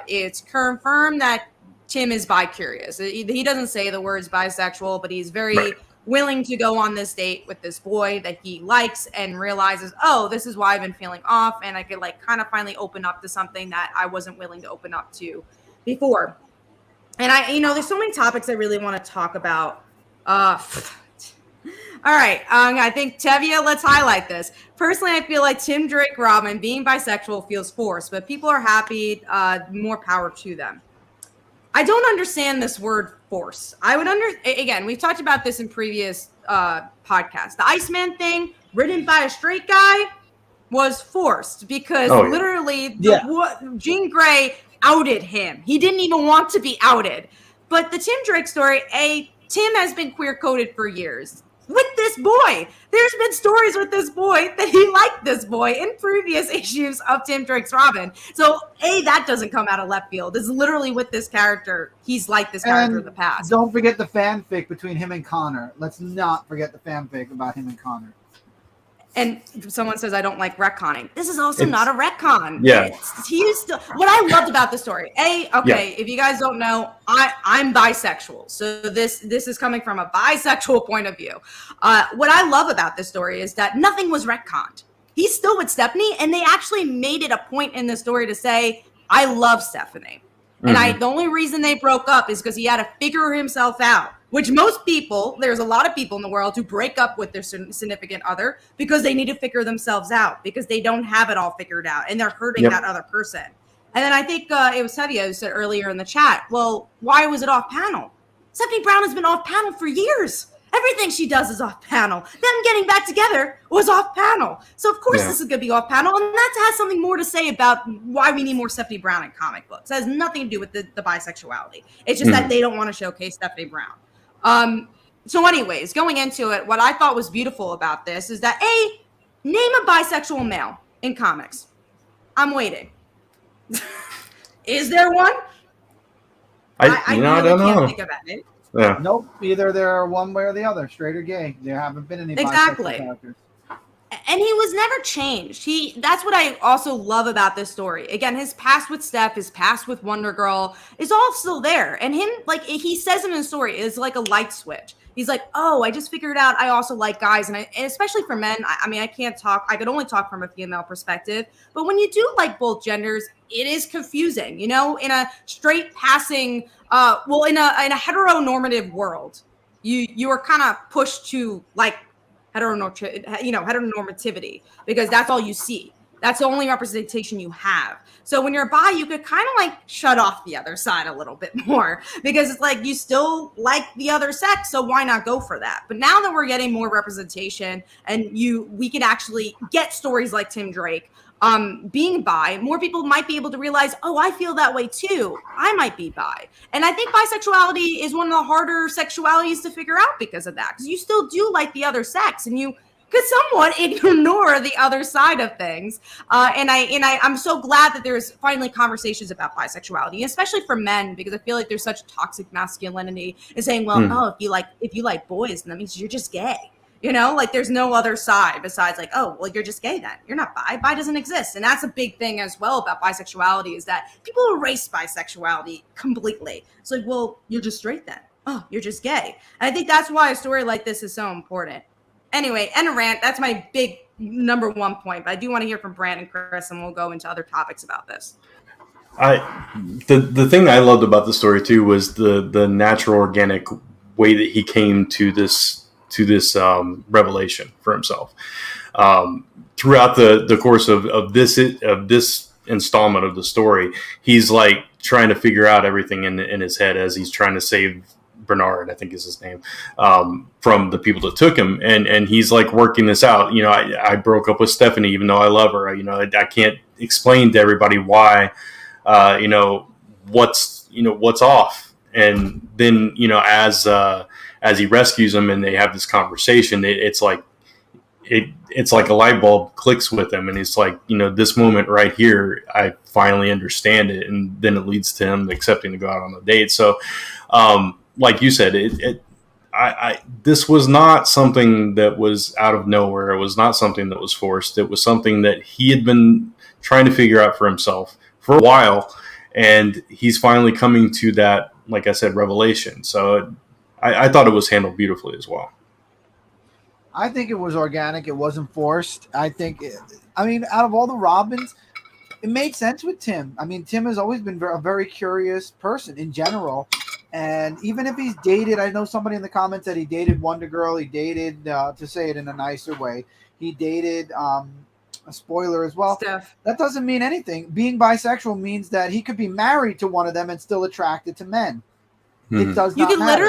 it's confirmed that Tim is bi-curious. He doesn't say the words bisexual, but he's very willing to go on this date with this boy that he likes and realizes, this is why I've been feeling off, and I could like kind of finally open up to something that I wasn't willing to open up to before. And there's so many topics I really want to talk about. All right. I think, Tevia, let's highlight this. Personally, I feel like Tim Drake Robin being bisexual feels forced, but people are happy, more power to them. I don't understand this word force. Again, we've talked about this in previous podcasts. The Iceman thing written by a straight guy was forced because Jean Grey outed him. He didn't even want to be outed. But the Tim Drake story, Tim has been queer coded for years. With this boy, there's been stories with this boy that he liked this boy in previous issues of Tim Drake's Robin. So that doesn't come out of left field. It's literally with this character. He's liked this character in the past. Don't forget the fanfic between him and Connor. Let's not forget the fanfic about him and Connor. And someone says, I don't like retconning. This is also not a retcon. Yeah. What I loved about the story, if you guys don't know, I'm bisexual. So this is coming from a bisexual point of view. What I love about this story is that nothing was retconned. He's still with Stephanie, and they actually made it a point in the story to say, I love Stephanie. And the only reason they broke up is because he had to figure himself out. Which there's a lot of people in the world who break up with their significant other because they need to figure themselves out, because they don't have it all figured out and they're hurting that other person. And then I think it was Tevia who said earlier in the chat, well, why was it off panel? Stephanie Brown has been off panel for years. Everything she does is off panel. Them getting back together was off panel. So of course this is going to be off panel. And that has something more to say about why we need more Stephanie Brown in comic books. It has nothing to do with the bisexuality. It's just that they don't want to showcase Stephanie Brown. So anyways, going into it, what I thought was beautiful about this is that name a bisexual male in comics. I'm waiting. Is there one? I don't know. Think of it. Yeah. Nope. Either they're one way or the other, straight or gay. There haven't been any bisexual characters. And he was never changed. That's what I also love about this story. Again, his past with Steph, his past with Wonder Girl is all still there. And him, like he says in his story, is like a light switch. He's like, oh, I just figured out I also like guys. And especially for men, I mean, I could only talk from a female perspective. But when you do like both genders, it is confusing, in a straight passing, in a heteronormative world, you are kind of pushed to like heteronormativity, because that's all you see. That's the only representation you have. So when you're bi, you could kind of like shut off the other side a little bit more, because it's like you still like the other sex, so why not go for that? But now that we're getting more representation and we can actually get stories like Tim Drake being bi, more people might be able to realize, oh, I feel that way too. I might be bi. And I think bisexuality is one of the harder sexualities to figure out because of that, because you still do like the other sex and you could somewhat ignore the other side of things. I'm so glad that there's finally conversations about bisexuality, especially for men, because I feel like there's such toxic masculinity in saying, well, oh, if you like boys, then that means you're just gay. Like there's no other side besides like, oh, well, you're just gay then. You're not bi. Bi doesn't exist. And that's a big thing as well about bisexuality, is that people erase bisexuality completely. It's like, well, you're just straight then. Oh, you're just gay. And I think that's why a story like this is so important. Anyway, end of rant. That's my big number one point. But I do want to hear from Brant and Chris, and we'll go into other topics about this. The thing I loved about the story too was the natural, organic way that he came to this revelation for himself. Throughout the course of this installment of the story, he's like trying to figure out everything in his head as he's trying to save Bernard, I think is his name, from the people that took him, and he's like working this out. I broke up with Stephanie even though I love her. I can't explain to everybody why. What's off, and then as he rescues him and they have this conversation, it's like a light bulb clicks with him, and it's like, this moment right here, I finally understand it, and then it leads to him accepting to go out on a date. So, like you said, this was not something that was out of nowhere. It was not something that was forced. It was something that he had been trying to figure out for himself for a while, and he's finally coming to that, like I said, revelation. So I thought it was handled beautifully as well. I think it was organic. It wasn't forced. Out of all the Robins, it made sense with Tim. I mean, Tim has always been a very curious person in general. And even if he's dated, I know somebody in the comments said he dated Wonder Girl. He dated, to say it in a nicer way, he dated a spoiler as well. Steph. That doesn't mean anything. Being bisexual means that he could be married to one of them and still attracted to men. It does not matter.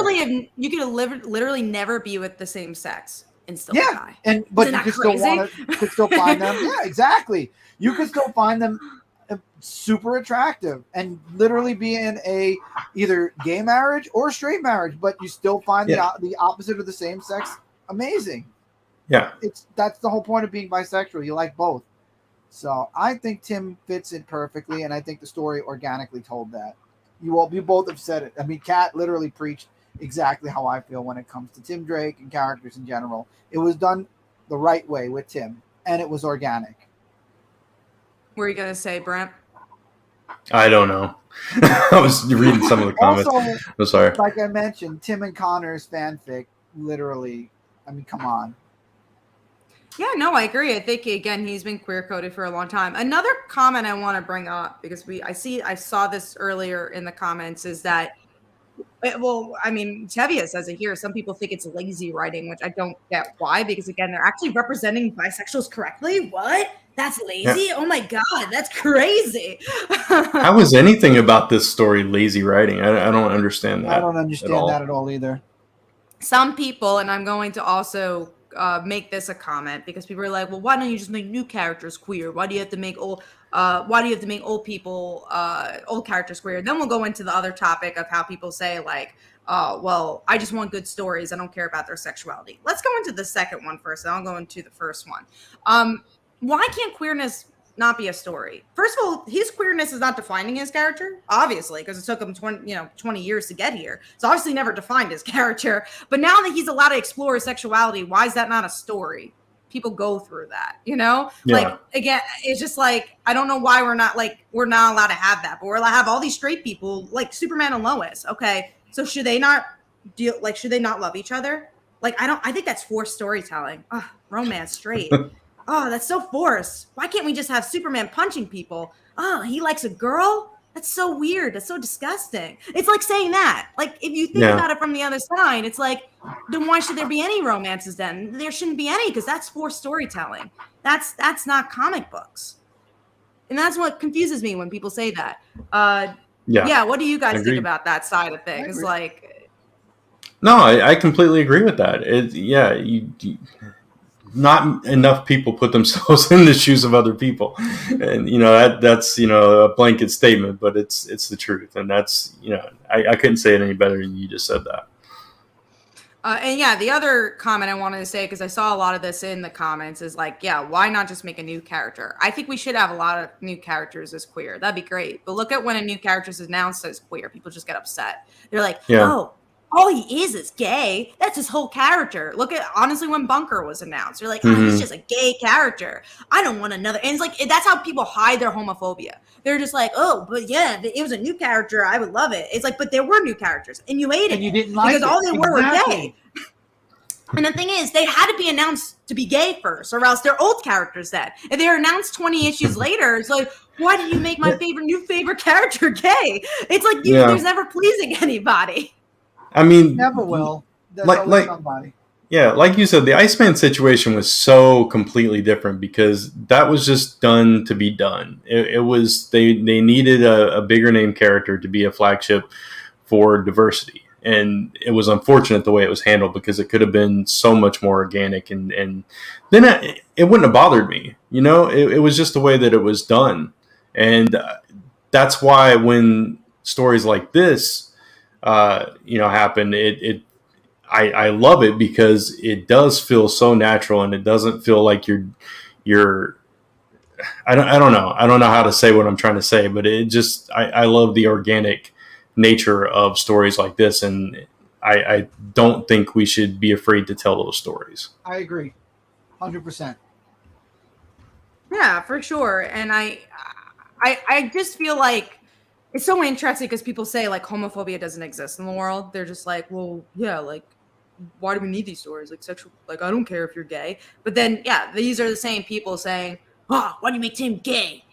You could literally never be with the same sex and still die. But you could still find them. Yeah, exactly. You could still find them super attractive and literally be in a either gay marriage or straight marriage, but you still find the opposite of the same sex amazing. Yeah, that's the whole point of being bisexual. You like both. So I think Tim fits it perfectly, and I think the story organically told that. You both have said it. I mean, Kat literally preached exactly how I feel when it comes to Tim Drake and characters in general. It was done the right way with Tim, and it was organic. What are you going to say, Brent? I don't know. I was reading some of the comments. Also, I'm sorry. Like I mentioned, Tim and Connor's fanfic, literally, I mean, come on. Yeah, no, I agree. I think, again, he's been queer coded for a long time. Another comment I want to bring up, because I saw this earlier in the comments, is that, well, I mean, Tevia says it here. Some people think it's lazy writing, which I don't get why, because again, they're actually representing bisexuals correctly. What? That's lazy? Yeah. Oh my God, that's crazy. How is anything about this story lazy writing? I don't understand that. I don't understand that at all either. Some people, and I'm going to also make this a comment, because people are like, well, why don't you just make new characters queer? Why do you have to make old characters queer? Then we'll go into the other topic of how people say like, well, I just want good stories. I don't care about their sexuality. Let's go into the second one first, and I'll go into the first one. Why can't queerness not be a story. First of all, his queerness is not defining his character, obviously, because it took him 20 years to get here. It's obviously never defined his character. But now that he's allowed to explore his sexuality, why is that not a story? People go through that, Yeah. Like, again, it's just like, I don't know why we're not allowed to have that, but we're allowed to have all these straight people like Superman and Lois. Okay. So should they not love each other? Like, I think that's forced storytelling. Romance, straight. That's so forced. Why can't we just have Superman punching people? He likes a girl? That's so weird. That's so disgusting. It's like saying that. Like, if you think about it from the other side, it's like, then why should there be any romances then? There shouldn't be any, because that's forced storytelling. That's not comic books. And that's what confuses me when people say that. What do you guys think about that side of things? No, I completely agree with that. Not enough people put themselves in the shoes of other people, and that's a blanket statement, but it's the truth, and that's I couldn't say it any better than you just said that. The other comment I wanted to say, because I saw a lot of this in the comments, is like, why not just make a new character? I think we should have a lot of new characters as queer. That'd be great. But look at when a new character is announced as queer, people just get upset. They're like, all he is gay. That's his whole character. Look at, honestly, when Bunker was announced, you're like, he's just a gay character. I don't want another. And it's like, that's how people hide their homophobia. They're just like, but it was a new character. I would love it. It's like, but there were new characters and you hated it. You didn't like it. Because all they were gay. And the thing is, they had to be announced to be gay first, or else they're old characters then. If they're announced 20 issues later, it's like, why did you make my new favorite character gay? It's like, there's never pleasing anybody. I mean, never will. Like somebody. Yeah, like you said, the Iceman situation was so completely different because that was just done to be done. It was they needed a bigger name character to be a flagship for diversity, and it was unfortunate the way it was handled because it could have been so much more organic, and then it wouldn't have bothered me. It was just the way that it was done, and that's why when stories like this happen, I love it because it does feel so natural, and it doesn't feel like you're I don't know how to say what I'm trying to say, but it just I love the organic nature of stories like this, and I don't think we should be afraid to tell those stories. I agree 100%. Yeah, for sure. And I just feel like it's so interesting because people say like homophobia doesn't exist in the world. They're just like, well, like, why do we need these stories? Like sexual, like, I don't care if you're gay. But then, these are the same people saying, why do you make Tim gay?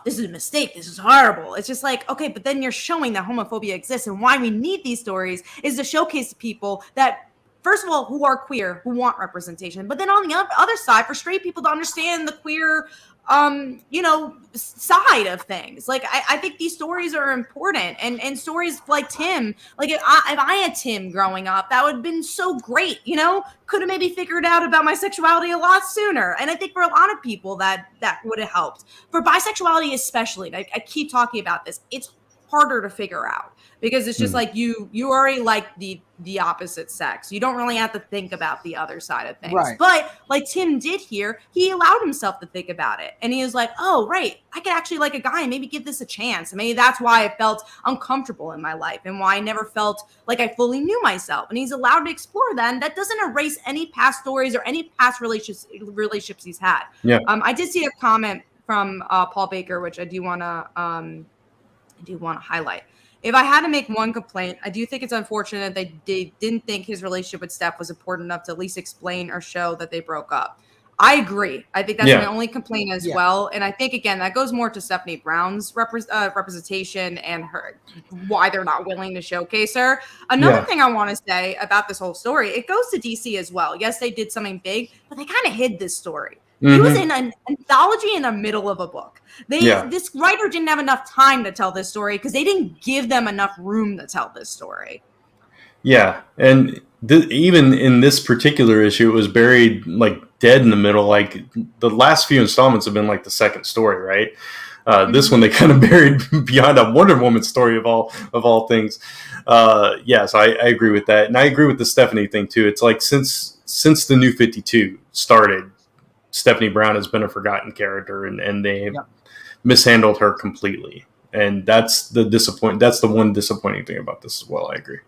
This is a mistake. This is horrible. It's just like, okay, but then you're showing that homophobia exists, and why we need these stories is to showcase people that, first of all, who are queer, who want representation, but then on the other side, for straight people to understand the queer side of things. Like, I think these stories are important, and stories like Tim, like if I had Tim growing up, that would have been so great, could have maybe figured out about my sexuality a lot sooner. And I think for a lot of people that would have helped. For bisexuality especially, and I keep talking about this, it's harder to figure out because it's just like you already like the opposite sex. You don't really have to think about the other side of things. Right. But like Tim did here, he allowed himself to think about it. And he was like, oh, right, I could actually like a guy and maybe give this a chance. And maybe that's why I felt uncomfortable in my life and why I never felt like I fully knew myself. And he's allowed to explore that. And that doesn't erase any past stories or any past relationships he's had. Yeah. I did see a comment from Paul Baker, which I do want to highlight. If I had to make one complaint, I do think it's unfortunate they didn't think his relationship with Steph was important enough to at least explain or show that they broke up. I agree. I think that's my only complaint as well. And I think, again, that goes more to Stephanie Brown's representation and her why they're not willing to showcase her. Another thing I want to say about this whole story, it goes to DC as well. Yes, they did something big, but they kind of hid this story. He was in an anthology in the middle of a book. This writer didn't have enough time to tell this story because they didn't give them enough room to tell this story. Yeah, and even in this particular issue, it was buried like dead in the middle. Like the last few installments have been like the second story, right? This one they kind of buried behind a Wonder Woman story of all things. So I agree with that, and I agree with the Stephanie thing too. It's like since the New 52 started, Stephanie Brown has been a forgotten character, and they mishandled her completely. And that's the one disappointing thing about this as well. I agree.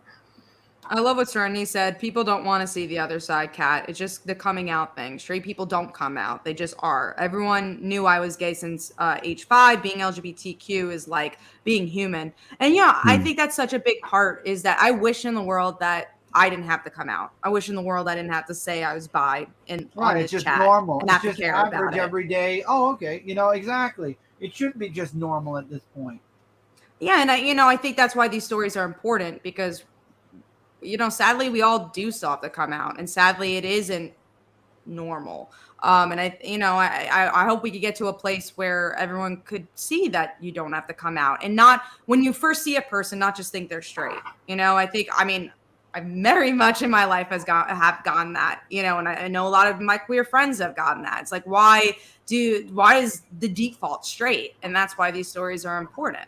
I love what Serenity said. People don't want to see the other side, Kat. It's just the coming out thing. Straight people don't come out. They just are. Everyone knew I was gay since age 5. Being LGBTQ is like being human. And I think that's such a big part, is that I wish in the world that I didn't have to come out. I wish in the world I didn't have to say I was bi on this it's just chat. normal. And it's have just to care average about it. every day. Oh, okay. Exactly. It should be just normal at this point. Yeah, and I think that's why these stories are important, because sadly, we all do still have to come out, and sadly, it isn't normal. And I hope we could get to a place where everyone could see that you don't have to come out, and not when you first see a person, not just think they're straight. I've very much in my life have gotten that, and I know a lot of my queer friends have gotten that. It's like, why is the default straight? And that's why these stories are important.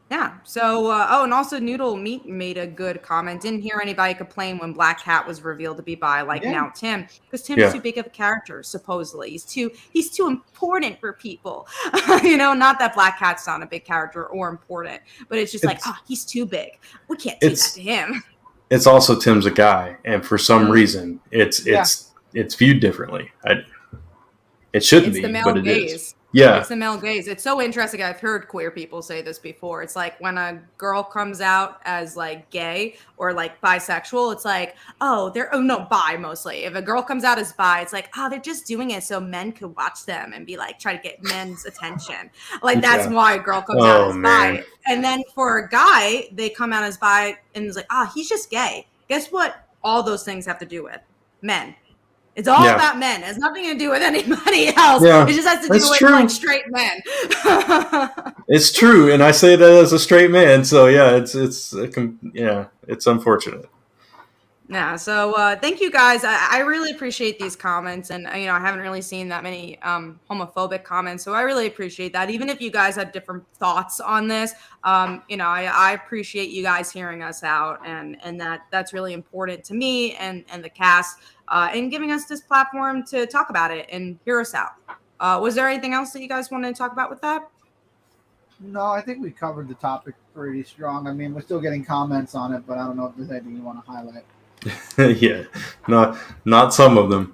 Yeah. So, and also Noodle Meat made a good comment. Didn't hear anybody complain when Black Cat was revealed to be bi, now Tim, because Tim's too big of a character. Supposedly, he's too important for people. Not that Black Cat's not a big character or important, but it's just he's too big. We can't do that to him. It's also Tim's a guy, and for some reason, it's viewed differently. It shouldn't be, but it is. Yeah. It's the male gaze. It's so interesting. I've heard queer people say this before. It's like when a girl comes out as like gay or like bisexual, it's like, bi mostly. If a girl comes out as bi, it's like, they're just doing it so men could watch them and be like, try to get men's attention. Like that's why a girl comes out as bi. And then for a guy, they come out as bi and it's like, he's just gay. Guess what? All those things have to do with men. It's all about men. It has nothing to do with anybody else. It just has to do with like straight men. It's true, and I say that as a straight man. So it's unfortunate. Yeah. So thank you guys. I really appreciate these comments, and I haven't really seen that many homophobic comments, so I really appreciate that. Even if you guys have different thoughts on this, I appreciate you guys hearing us out, and that's really important to me and the cast. And giving us this platform to talk about it and hear us out. Was there anything else that you guys wanted to talk about with that? No, I think we covered the topic pretty strong. I mean, we're still getting comments on it, but I don't know if there's anything you want to highlight. Yeah, not some of them.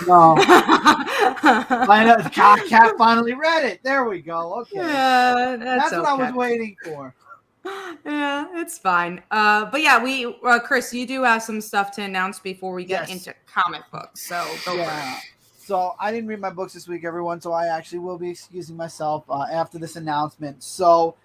No. I know, Cat finally read it. There we go. Okay. Yeah, that's what I was waiting for. Yeah, it's fine. But yeah, Chris, you do have some stuff to announce before we get into comic books. So go for it. So I didn't read my books this week, everyone. So I actually will be excusing myself after this announcement. So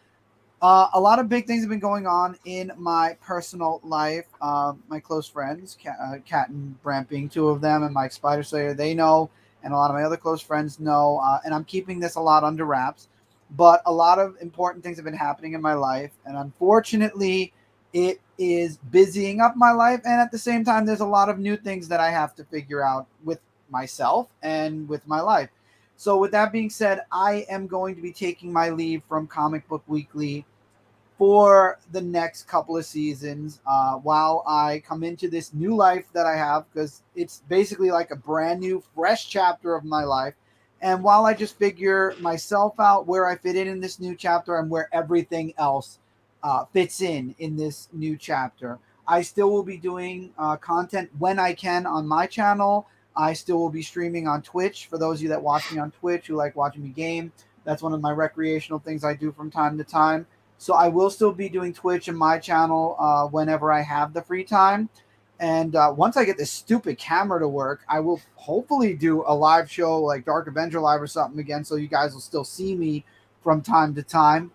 a lot of big things have been going on in my personal life. My close friends, Kat and Brant being two of them, and Mike Spider Slayer, they know, and a lot of my other close friends know. And I'm keeping this a lot under wraps. But a lot of important things have been happening in my life. And unfortunately, it is busying up my life. And at the same time, there's a lot of new things that I have to figure out with myself and with my life. So with that being said, I am going to be taking my leave from Comic Book Weekly for the next couple of seasons while I come into this new life that I have, because it's basically like a brand new, fresh chapter of my life. And while I just figure myself out, where I fit in this new chapter and where everything else fits in this new chapter, I still will be doing content when I can on my channel. I still will be streaming on Twitch. For those of you that watch me on Twitch who like watching me game, that's one of my recreational things I do from time to time. So I will still be doing Twitch and my channel whenever I have the free time. And once I get this stupid camera to work, I will hopefully do a live show like Dark Avenger Live or something again, so you guys will still see me from time to time.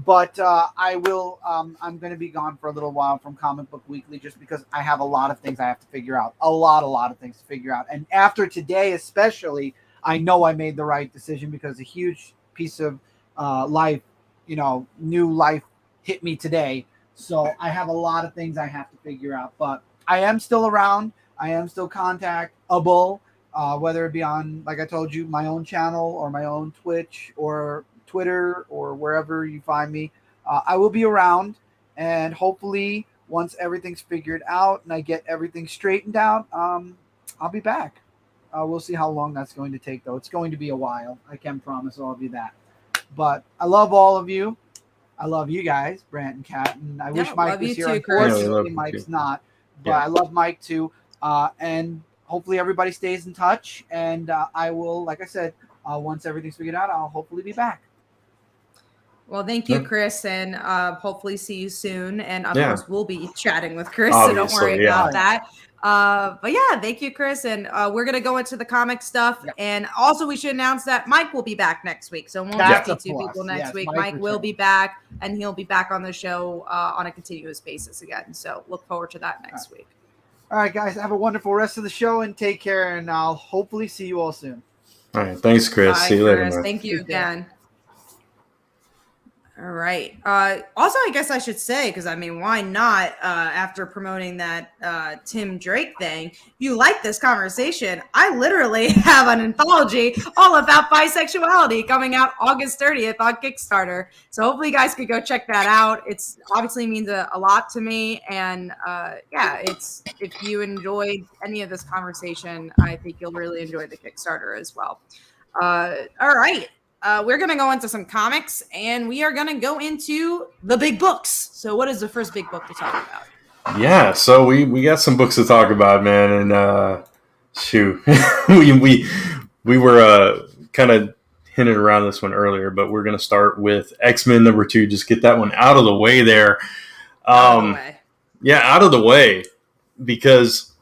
But I'm going to be gone for a little while from Comic Book Weekly just because I have a lot of things I have to figure out. A lot of things to figure out. And after today especially, I know I made the right decision because a huge piece of life, new life hit me today. So I have a lot of things I have to figure out. But I am still around. I am still contactable, whether it be on, like I told you, my own channel or my own Twitch or Twitter or wherever you find me. I will be around, and hopefully once everything's figured out and I get everything straightened out, I'll be back. We'll see how long that's going to take, though. It's going to be a while. I can promise all of you that. But I love all of you. I love you guys, Brant and Kat, and I wish Mike was here. Too, Unfortunately, Mike's not, but I love Mike too. And hopefully everybody stays in touch. And I will, like I said, once everything's figured out, I'll hopefully be back. Well, thank you, Chris, and hopefully see you soon. And of course, we'll be chatting with Chris, so don't worry about that. But yeah, thank you, Chris. And we're going to go into the comic stuff. Yep. And also we should announce that Mike will be back next week. So we'll have to see two people next week. Mike will be back, and he'll be back on the show on a continuous basis again. So look forward to that next week. All right, guys, have a wonderful rest of the show and take care. And I'll hopefully see you all soon. All right. Thanks, Chris. Bye, see you later. Chris. Thank you again. All right. Also, I guess I should say, because I mean, why not? After promoting that Tim Drake thing, if you like this conversation, I literally have an anthology all about bisexuality coming out August 30th on Kickstarter. So hopefully you guys could go check that out. It's obviously means a lot to me. And it's if you enjoyed any of this conversation, I think you'll really enjoy the Kickstarter as well. All right. We're going to go into some comics, and we are going to go into the big books. So what is the first big book to talk about? Yeah, so we got some books to talk about, man. And shoot, we were kind of hinted around this one earlier, but we're going to start with X-Men #2. Just get that one out of the way there. Yeah, out of the way, because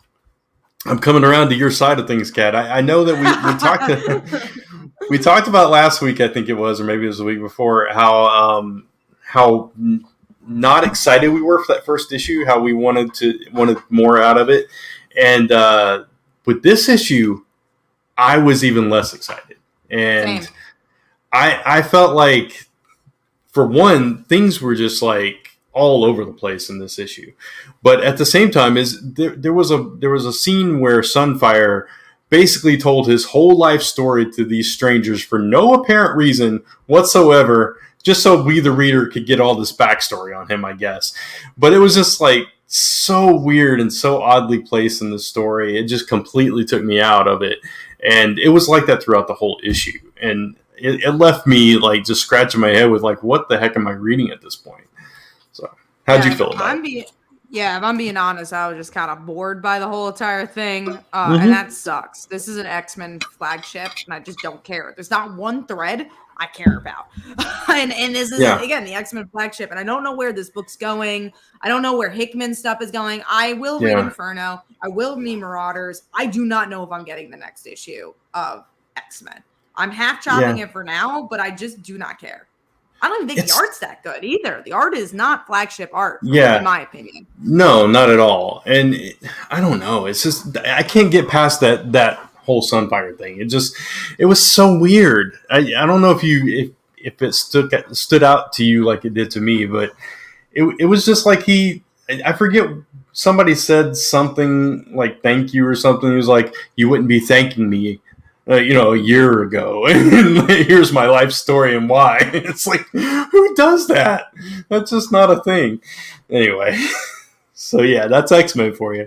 I'm coming around to your side of things, Kat. I know that we talked to... We talked about last week, I think it was, or maybe it was the week before, how not excited we were for that first issue, how we wanted more out of it. And with this issue, I was even less excited. And I felt like, for one, things were just like all over the place in this issue. But at the same time, there was a scene where Sunfire basically told his whole life story to these strangers for no apparent reason whatsoever, just so we, the reader, could get all this backstory on him, I guess. But it was just like so weird and so oddly placed in the story. It just completely took me out of it. And it was like that throughout the whole issue. And it left me like just scratching my head with like, what the heck am I reading at this point? So how'd you feel about it? Yeah, if I'm being honest, I was just kind of bored by the whole entire thing, and that sucks. This is an X-Men flagship, and I just don't care. There's not one thread I care about, and this is again the X-Men flagship, and I don't know where this book's going. I don't know where Hickman's stuff is going. I will read Inferno. I will read Marauders. I do not know if I'm getting the next issue of X-Men. I'm half chopping it for now, but I just do not care. I don't even think the art's that good either. The art is not flagship art, in my opinion. No, not at all. And I don't know. It's just I can't get past that whole Sunfire thing. It was so weird. I don't know if it stood out to you like it did to me, but it was just like I forget, somebody said something like thank you or something. He was like, you wouldn't be thanking me a year ago, and here's my life story and why. It's like, who does that? That's just not a thing. Anyway, so yeah, that's X-Men for you.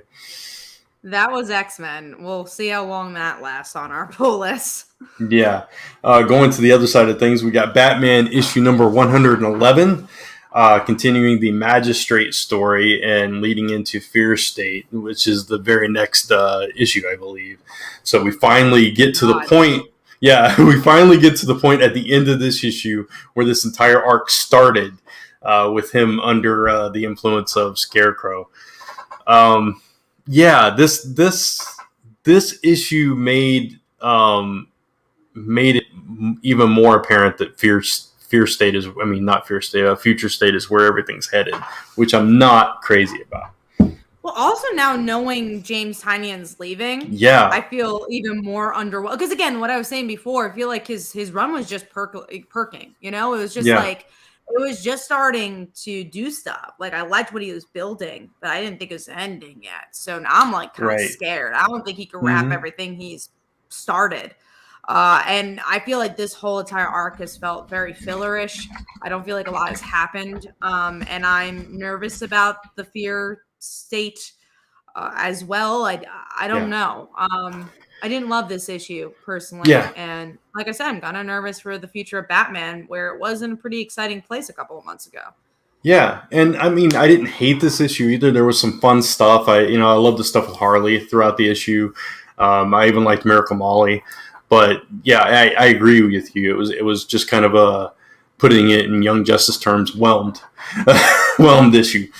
That was X-Men. We'll see how long that lasts on our pull list. Yeah. Going to the other side of things, we got Batman issue number 111. Continuing the Magistrate story and leading into Fear State, which is the very next issue, I believe. So we finally get to the point. Yeah, we finally get to the point at the end of this issue where this entire arc started with him under the influence of Scarecrow. This issue made it even more apparent that Future State is where everything's headed, which I'm not crazy about. Well, also now knowing James Tynion's leaving, I feel even more underwhelmed. Because again, what I was saying before, I feel like his run was just perking. It was just like it was just starting to do stuff. Like I liked what he was building, but I didn't think it was ending yet. So now I'm like kind of scared. I don't think he can wrap everything he's started. And I feel like this whole entire arc has felt very fillerish. I don't feel like a lot has happened. And I'm nervous about the Fear State as well. I don't know. I didn't love this issue personally. Yeah. And like I said, I'm kind of nervous for the future of Batman, where it was in a pretty exciting place a couple of months ago. Yeah, and I mean, I didn't hate this issue either. There was some fun stuff. I love the stuff with Harley throughout the issue. I even liked Miracle Molly, but yeah, I agree with you. It was just kind of a, putting it in Young Justice terms, whelmed issue.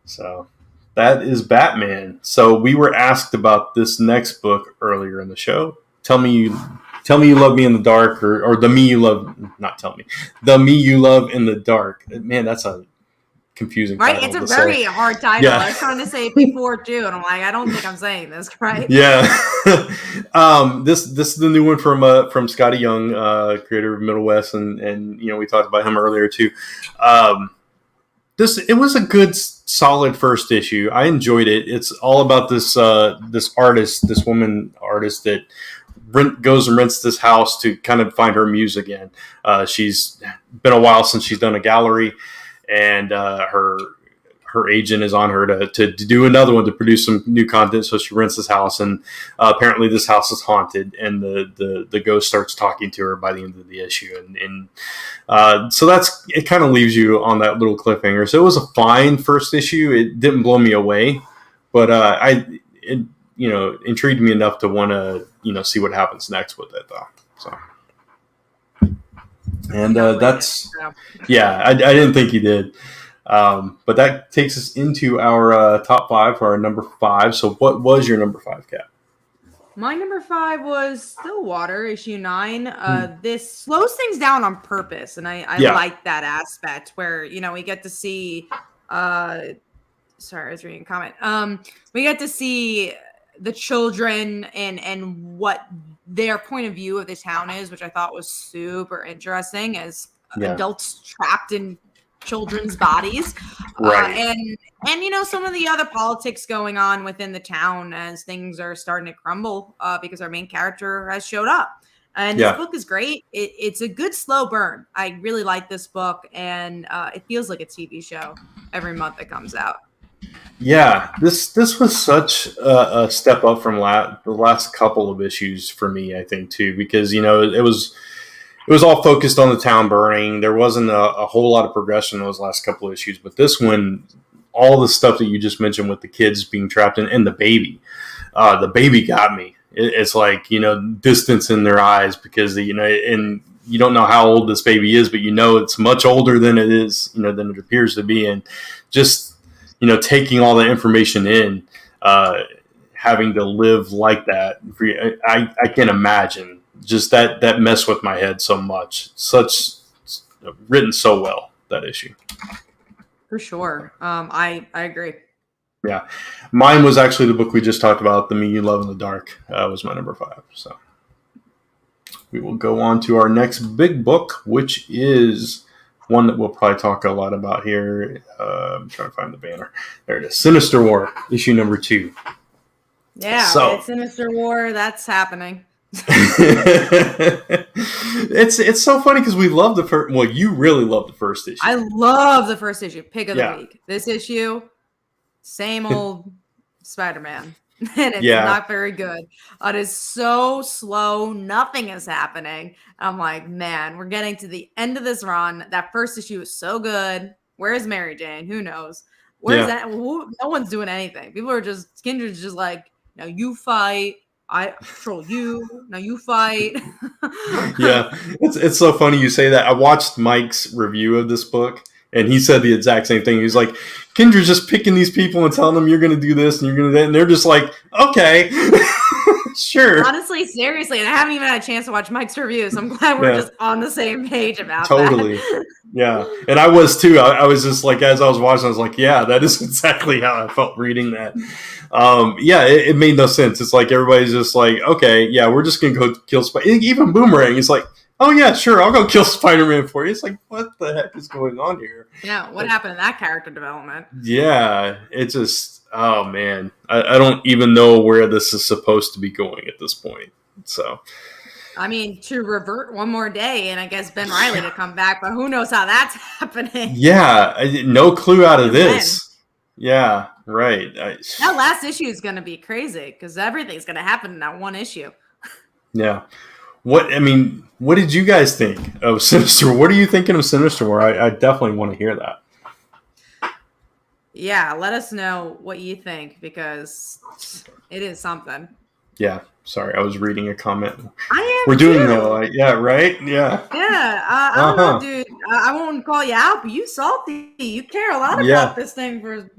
So that is Batman. So we were asked about this next book earlier in the show. Tell me you love me in the dark, or the me you love. Not tell me the me you love in the dark. Man, that's a confusing right. It's a very hard title. Yeah. I was trying to say it before too, and I'm like, I don't think I'm saying this right. Yeah. This is the new one from Scotty Young, creator of Middle West, and we talked about him earlier too. It was a good, solid first issue. I enjoyed it. It's all about this woman artist that goes and rents this house to kind of find her muse again. She's been a while since she's done a gallery, and her agent is on her to do another one, to produce some new content. So she rents this house, and apparently this house is haunted, and the ghost starts talking to her by the end of the issue. And so it kind of leaves you on that little cliffhanger. So it was a fine first issue. It didn't blow me away, but it intrigued me enough to want to, see what happens next with it though. So. And I didn't think you did. But that takes us into our top 5 for our number 5. So what was your number 5, Kat? My number 5 was Stillwater, issue 9. This slows things down on purpose, and I like that aspect where, we get to see sorry, I was reading a comment. We get to see the children and what their point of view of the town is, which I thought was super interesting, as adults trapped in children's bodies, right? And some of the other politics going on within the town as things are starting to crumble because our main character has showed up. And this book is great. It's a good slow burn. I really like this book, and it feels like a TV show every month it comes out. Yeah, this was such a step up from the last couple of issues for me, I think, too, because it was all focused on the town burning. There wasn't a whole lot of progression in those last couple of issues, but this one, all the stuff that you just mentioned with the kids being trapped in, and the baby got me. It's like, distance in their eyes, because and you don't know how old this baby is, but it's much older than it is, than it appears to be. And just, taking all the information in, having to live like that, I can't imagine. Just that messed with my head so much. Written so well, that issue. For sure. I agree. Yeah. Mine was actually the book we just talked about, The Me You Love in the Dark, was my number 5. So we will go on to our next big book, which is one that we'll probably talk a lot about here. I'm trying to find the banner. There it is. Sinister War, issue number 2. Yeah, it's Sinister War. That's happening. It's so funny because we love the first. Well, you really love the first issue. I love the first issue. Pick of the week. This issue, same old Spider-Man, and it's not very good. It is so slow. Nothing is happening. I'm like, man, we're getting to the end of this run. That first issue is so good. Where's Mary Jane? Who knows? Where's that? No one's doing anything. People are just, Kindred's just like, now you fight. I control you. Now you fight. Yeah, it's so funny you say that. I watched Mike's review of this book, and he said the exact same thing. He's like, Kendra's just picking these people and telling them you're going to do this and you're going to do that, and they're just like, okay, sure. Honestly, seriously, and I haven't even had a chance to watch Mike's review, so I'm glad we're just on the same page about totally. that. Yeah, and I was too. I was just like, as I was watching, I was like, yeah, that is exactly how I felt reading that. It made no sense. It's like everybody's just like, okay, yeah, we're just gonna go kill Spider-Man. Even Boomerang is like, oh yeah, sure, I'll go kill Spider-Man for you. It's like, what the heck is going on here? Yeah, what happened in that character development? Yeah, it's just, oh man, I don't even know where this is supposed to be going at this point. So, I mean, to revert one more day, and I guess Ben Reilly to come back, but who knows how that's happening? Yeah, no clue out of this. Yeah, right. That last issue is going to be crazy because everything's going to happen in that one issue. Yeah. What did you guys think of Sinister? What are you thinking of Sinister War? I definitely want to hear that. Yeah, let us know what you think because it is something. Yeah, sorry, I was reading a comment. I am We're doing too. that, yeah, right? Yeah. Yeah, I don't know, dude. I won't call you out, but you salty. You care a lot about this thing for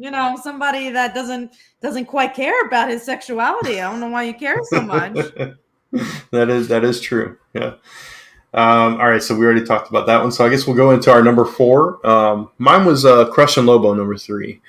somebody that doesn't quite care about his sexuality. I don't know why you care so much. That is true. Yeah. All right, so we already talked about that one. So I guess we'll go into our number 4. Mine was Crush and Lobo number 3.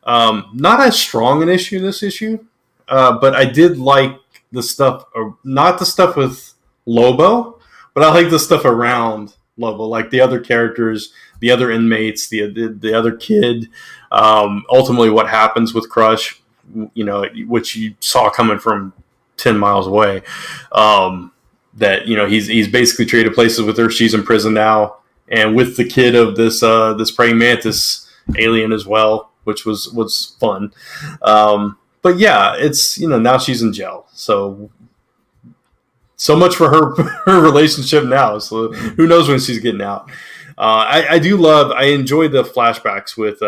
Not as strong an issue this issue, but I did like the stuff, not the stuff with Lobo, but I like the stuff around Lobo, like the other characters, the other inmates, the other kid. Ultimately, what happens with Crush, which you saw coming from 10 miles away. That he's basically traded places with her. She's in prison now, and with the kid of this praying mantis alien as well, which was fun. But yeah, it's now she's in jail, so much for her relationship now. So who knows when she's getting out? I enjoy the flashbacks with.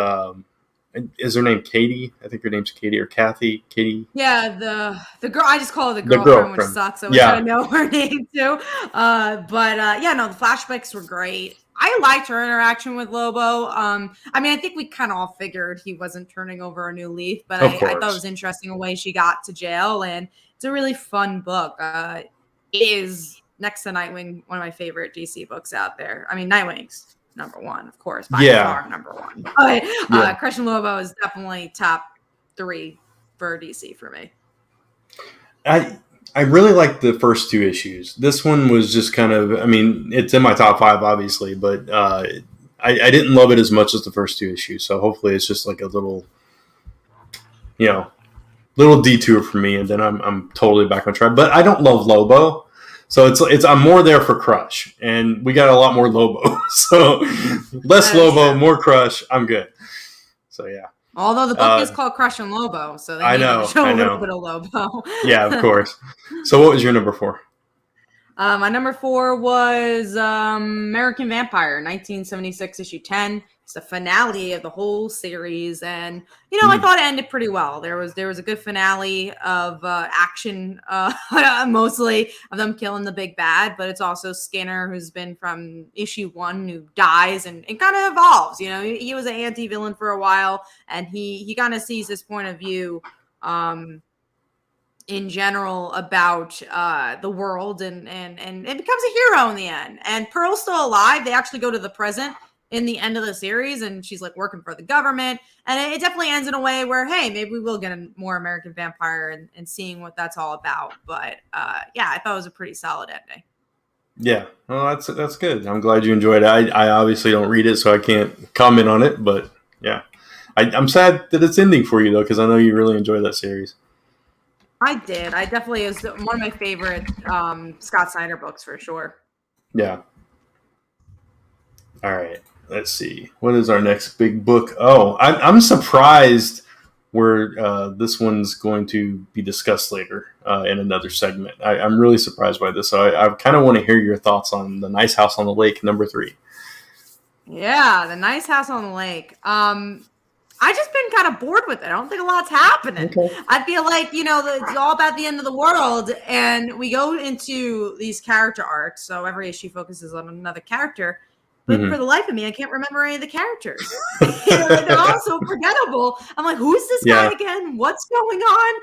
Is her name Katie? I think her name's Katie or Kathy. Katie. Yeah, the girl. I just call her the girlfriend, which sucks. I wish I know her name too. The flashbacks were great. I liked her interaction with Lobo. I think we kind of all figured he wasn't turning over a new leaf, but I thought it was interesting the way she got to jail, and it's a really fun book. It is next to Nightwing, one of my favorite DC books out there. I mean, Nightwing's number 1, of course, by far number 1. But Crush and Lobo is definitely top 3 for DC for me. I really liked the first 2 issues. This one was just kind of, it's in my top 5, obviously, but I didn't love it as much as the first 2 issues. So hopefully it's just like a little detour for me, and then I'm totally back on track. But I don't love Lobo. So it's I'm more there for Crush, and we got a lot more Lobo. So less Lobo, more Crush. I'm good. So yeah. Although the book is called Crush and Lobo, so they need to show a little bit of Lobo. Yeah, of course. So what was your number 4? My number 4 was American Vampire, 1976 issue 10. It's the finale of the whole series, and I thought it ended pretty well. There was a good finale of action, mostly of them killing the big bad, but it's also Skinner, who's been from issue 1, who dies and kind of evolves. He was an anti-villain for a while, and he kind of sees this point of view in general about the world, and it becomes a hero in the end. And Pearl's still alive. They actually go to the present in the end of the series, and she's like working for the government, and it definitely ends in a way where, hey, maybe we will get a more American Vampire and seeing what that's all about. But I thought it was a pretty solid ending. Yeah, well, that's good. I'm glad you enjoyed it. I obviously don't read it, so I can't comment on it, but yeah, I'm sad that it's ending for you though, because I know you really enjoy that series. I did. I definitely, it was one of my favorite Scott Snyder books for sure. Yeah. All right. Let's see. What is our next big book? Oh, I'm surprised where this one's going to be discussed later in another segment. I'm really surprised by this. So I kind of want to hear your thoughts on The Nice House on the Lake, number 3. Yeah, The Nice House on the Lake. I just been kind of bored with it. I don't think a lot's happening. Okay. I feel like, it's all about the end of the world, and we go into these character arcs. So every issue focuses on another character. But for the life of me, I can't remember any of the characters. They're all so forgettable. I'm like, who's this guy again? What's going on?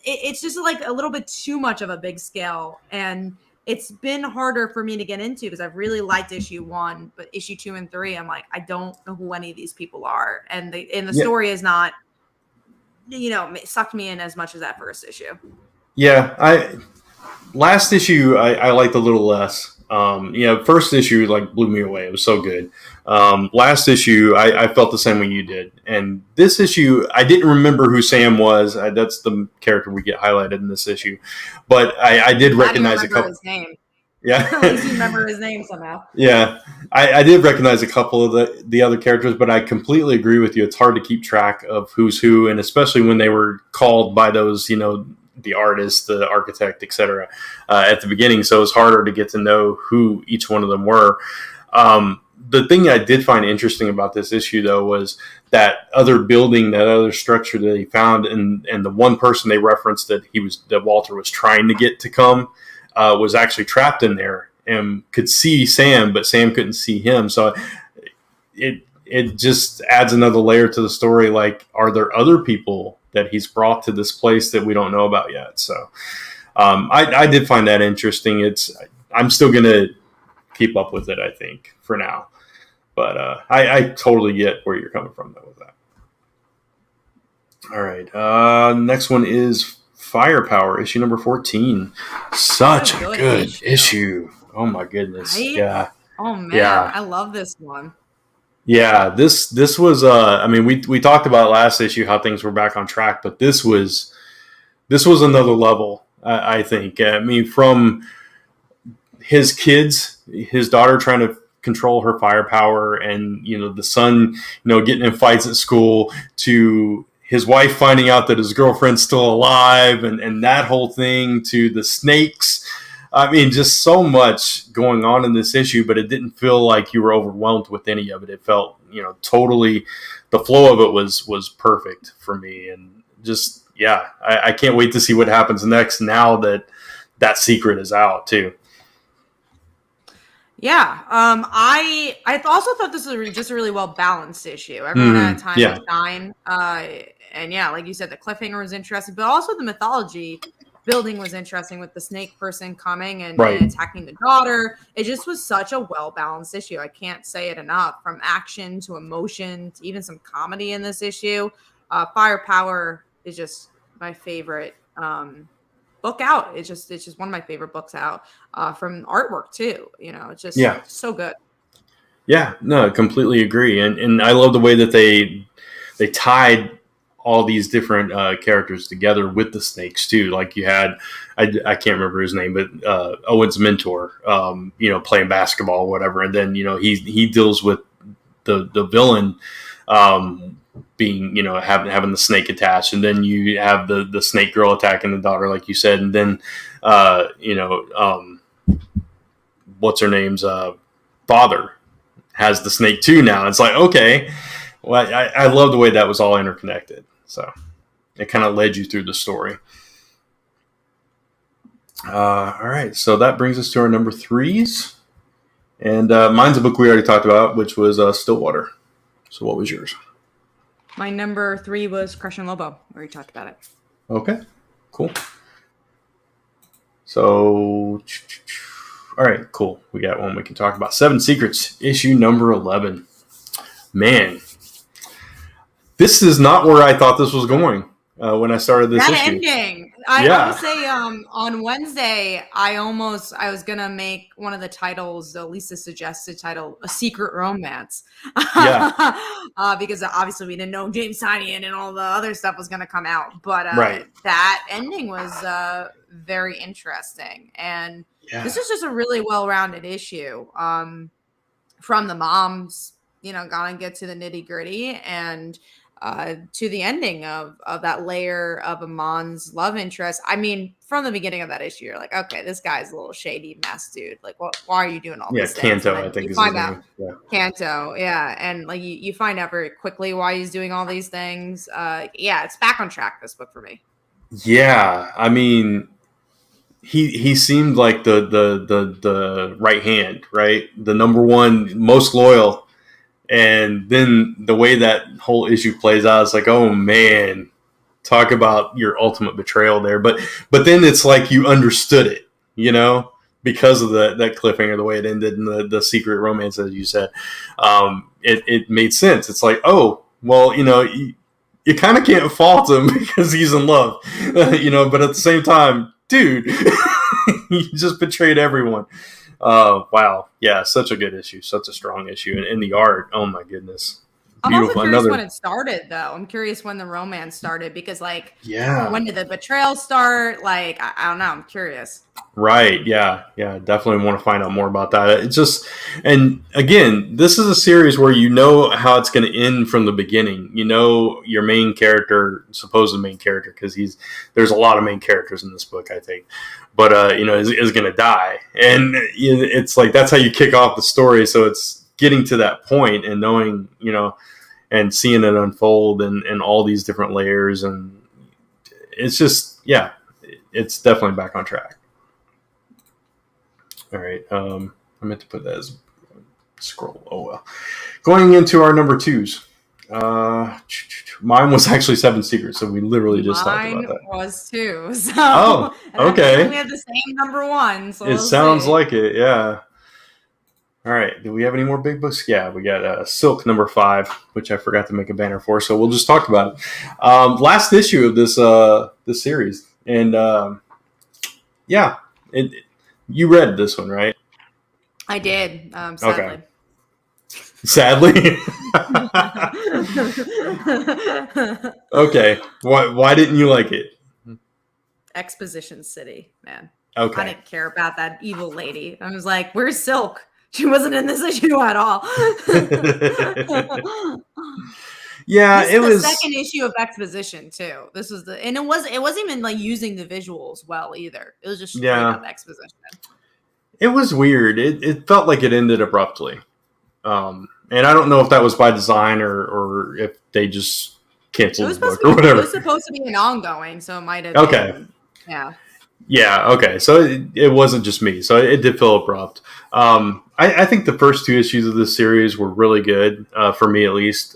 It's just like a little bit too much of a big scale. And it's been harder for me to get into because I've really liked issue 1, but issue 2 and 3, I'm like, I don't know who any of these people are. And the story is not, sucked me in as much as that first issue. Yeah. Last issue, I liked a little less. First issue blew me away. It was so good. Last issue, I felt the same way you did. And this issue, I didn't remember who Sam was. That's the character we get highlighted in this issue. But I did recognize a couple. His name. Yeah. At least you remember his name somehow. Yeah. I did recognize a couple of the other characters, but I completely agree with you. It's hard to keep track of who's who, and especially when they were called by those, the artist, the architect, etc. At the beginning. So it's harder to get to know who each one of them were. The thing I did find interesting about this issue, though, was that other building, that other structure that he found, and the one person they referenced that Walter was trying to get to come was actually trapped in there and could see Sam, but Sam couldn't see him. So it just adds another layer to the story. Like, are there other people that he's brought to this place that we don't know about yet? So I did find that interesting. I'm still going to keep up with it, I think, for now. But I totally get where you're coming from, though, with that. All right. Next one is Firepower, issue number 14. Such a good issue. Oh, my goodness. Right? Yeah. Oh, man. Yeah. I love this one. Yeah, this was we talked about last issue how things were back on track, but this was another level, I think. I mean, from his kids, his daughter trying to control her firepower, and the son getting in fights at school, to his wife finding out that his girlfriend's still alive, and that whole thing, to the snakes. I mean, just so much going on in this issue, but it didn't feel like you were overwhelmed with any of it. It felt, totally, the flow of it was perfect for me. And just, yeah, I can't wait to see what happens next now that secret is out too. Yeah, I also thought this was just a really well balanced issue. Everyone had time to shine, and yeah, like you said, the cliffhanger was interesting, but also the mythology building was interesting with the snake person coming and attacking the daughter. It just was such a well balanced issue. I can't say it enough. From action to emotion to even some comedy in this issue, Firepower is just my favorite book out. It's just one of my favorite books out, from artwork too. It's just so good. Yeah, no, completely agree. And I love the way that they tied all these different characters together with the snakes too. Like you had, I can't remember his name, but Owen's mentor, playing basketball or whatever. And then, he deals with the villain, being, having the snake attached, and then you have the snake girl attacking the daughter, like you said, and then what's her name's father has the snake too now. It's like, okay, well, I love the way that was all interconnected. So it kind of led you through the story. All right, so that brings us to our number 3s, and mine's a book we already talked about, which was Stillwater. So what was yours? My number 3 was Crush and Lobo. We already talked about it. Okay, cool. So, all right, cool. We got one we can talk about. 7 Secrets, issue number 11. Man, this is not where I thought this was going when I started this issue. Ending. I will say, on Wednesday, I was gonna make one of the titles, Lisa suggested title, A Secret Romance. Yeah. Because obviously we didn't know James Tynion and all the other stuff was gonna come out. But that ending was very interesting. And this is just a really well-rounded issue. From the moms, gonna get to the nitty-gritty, and to the ending of that layer of Amon's love interest. I mean, from the beginning of that issue, you're like, okay, this guy's a little shady mess, dude. Like, why are you doing all this? Yeah, Kanto, I think is his name. Yeah. Kanto, yeah. And like you find out very quickly why he's doing all these things. It's back on track, this book, for me. Yeah, I mean, he seemed like the right hand, right? The number one, most loyal. And then the way that whole issue plays out, it's like, oh man, talk about your ultimate betrayal there. But then it's like you understood it, because of that cliffhanger, the way it ended, and the secret romance, as you said. It made sense. It's like, oh, well, you kind of can't fault him because he's in love, but at the same time, dude, you just betrayed everyone. Wow. Yeah, such a good issue, such a strong issue. And the art, oh my goodness. I'm also curious when it started, though. I'm curious when the romance started because, like, when did the betrayal start? Like, I don't know. I'm curious. Right. Yeah. Yeah. Definitely want to find out more about that. It's just, and again, this is a series where you know how it's going to end from the beginning. You know your main character, supposed main character, because there's a lot of main characters in this book, I think, but is going to die, and it's like that's how you kick off the story. So it's getting to that point and knowing, and seeing it unfold and all these different layers, and it's just it's definitely back on track. All right. I meant to put that as scroll. Oh, well. Going into our number 2s. Mine was actually 7 Secrets, so we literally just talked about that. Mine was 2. So, okay. We have the same number 1. So it sounds like it, yeah. All right. Do we have any more big books? Yeah, we got Silk number 5, which I forgot to make a banner for, so we'll just talk about it. Last issue of this series, and you read this one, right? I did, sadly. Okay. Sadly? Okay. Why didn't you like it? Exposition City, man. Okay. I didn't care about that evil lady. I was like, where's Silk? She wasn't in this issue at all. Yeah, it was the second issue of Exposition too. This was and it wasn't even like using the visuals well either. It was just straight up exposition. It was weird. It felt like it ended abruptly, and I don't know if that was by design or if they just canceled the book or whatever. It was supposed to be an ongoing, so it might have. Okay. Been, yeah. Okay. So it wasn't just me. So it did feel abrupt. I think the first 2 issues of this series were really good for me, at least.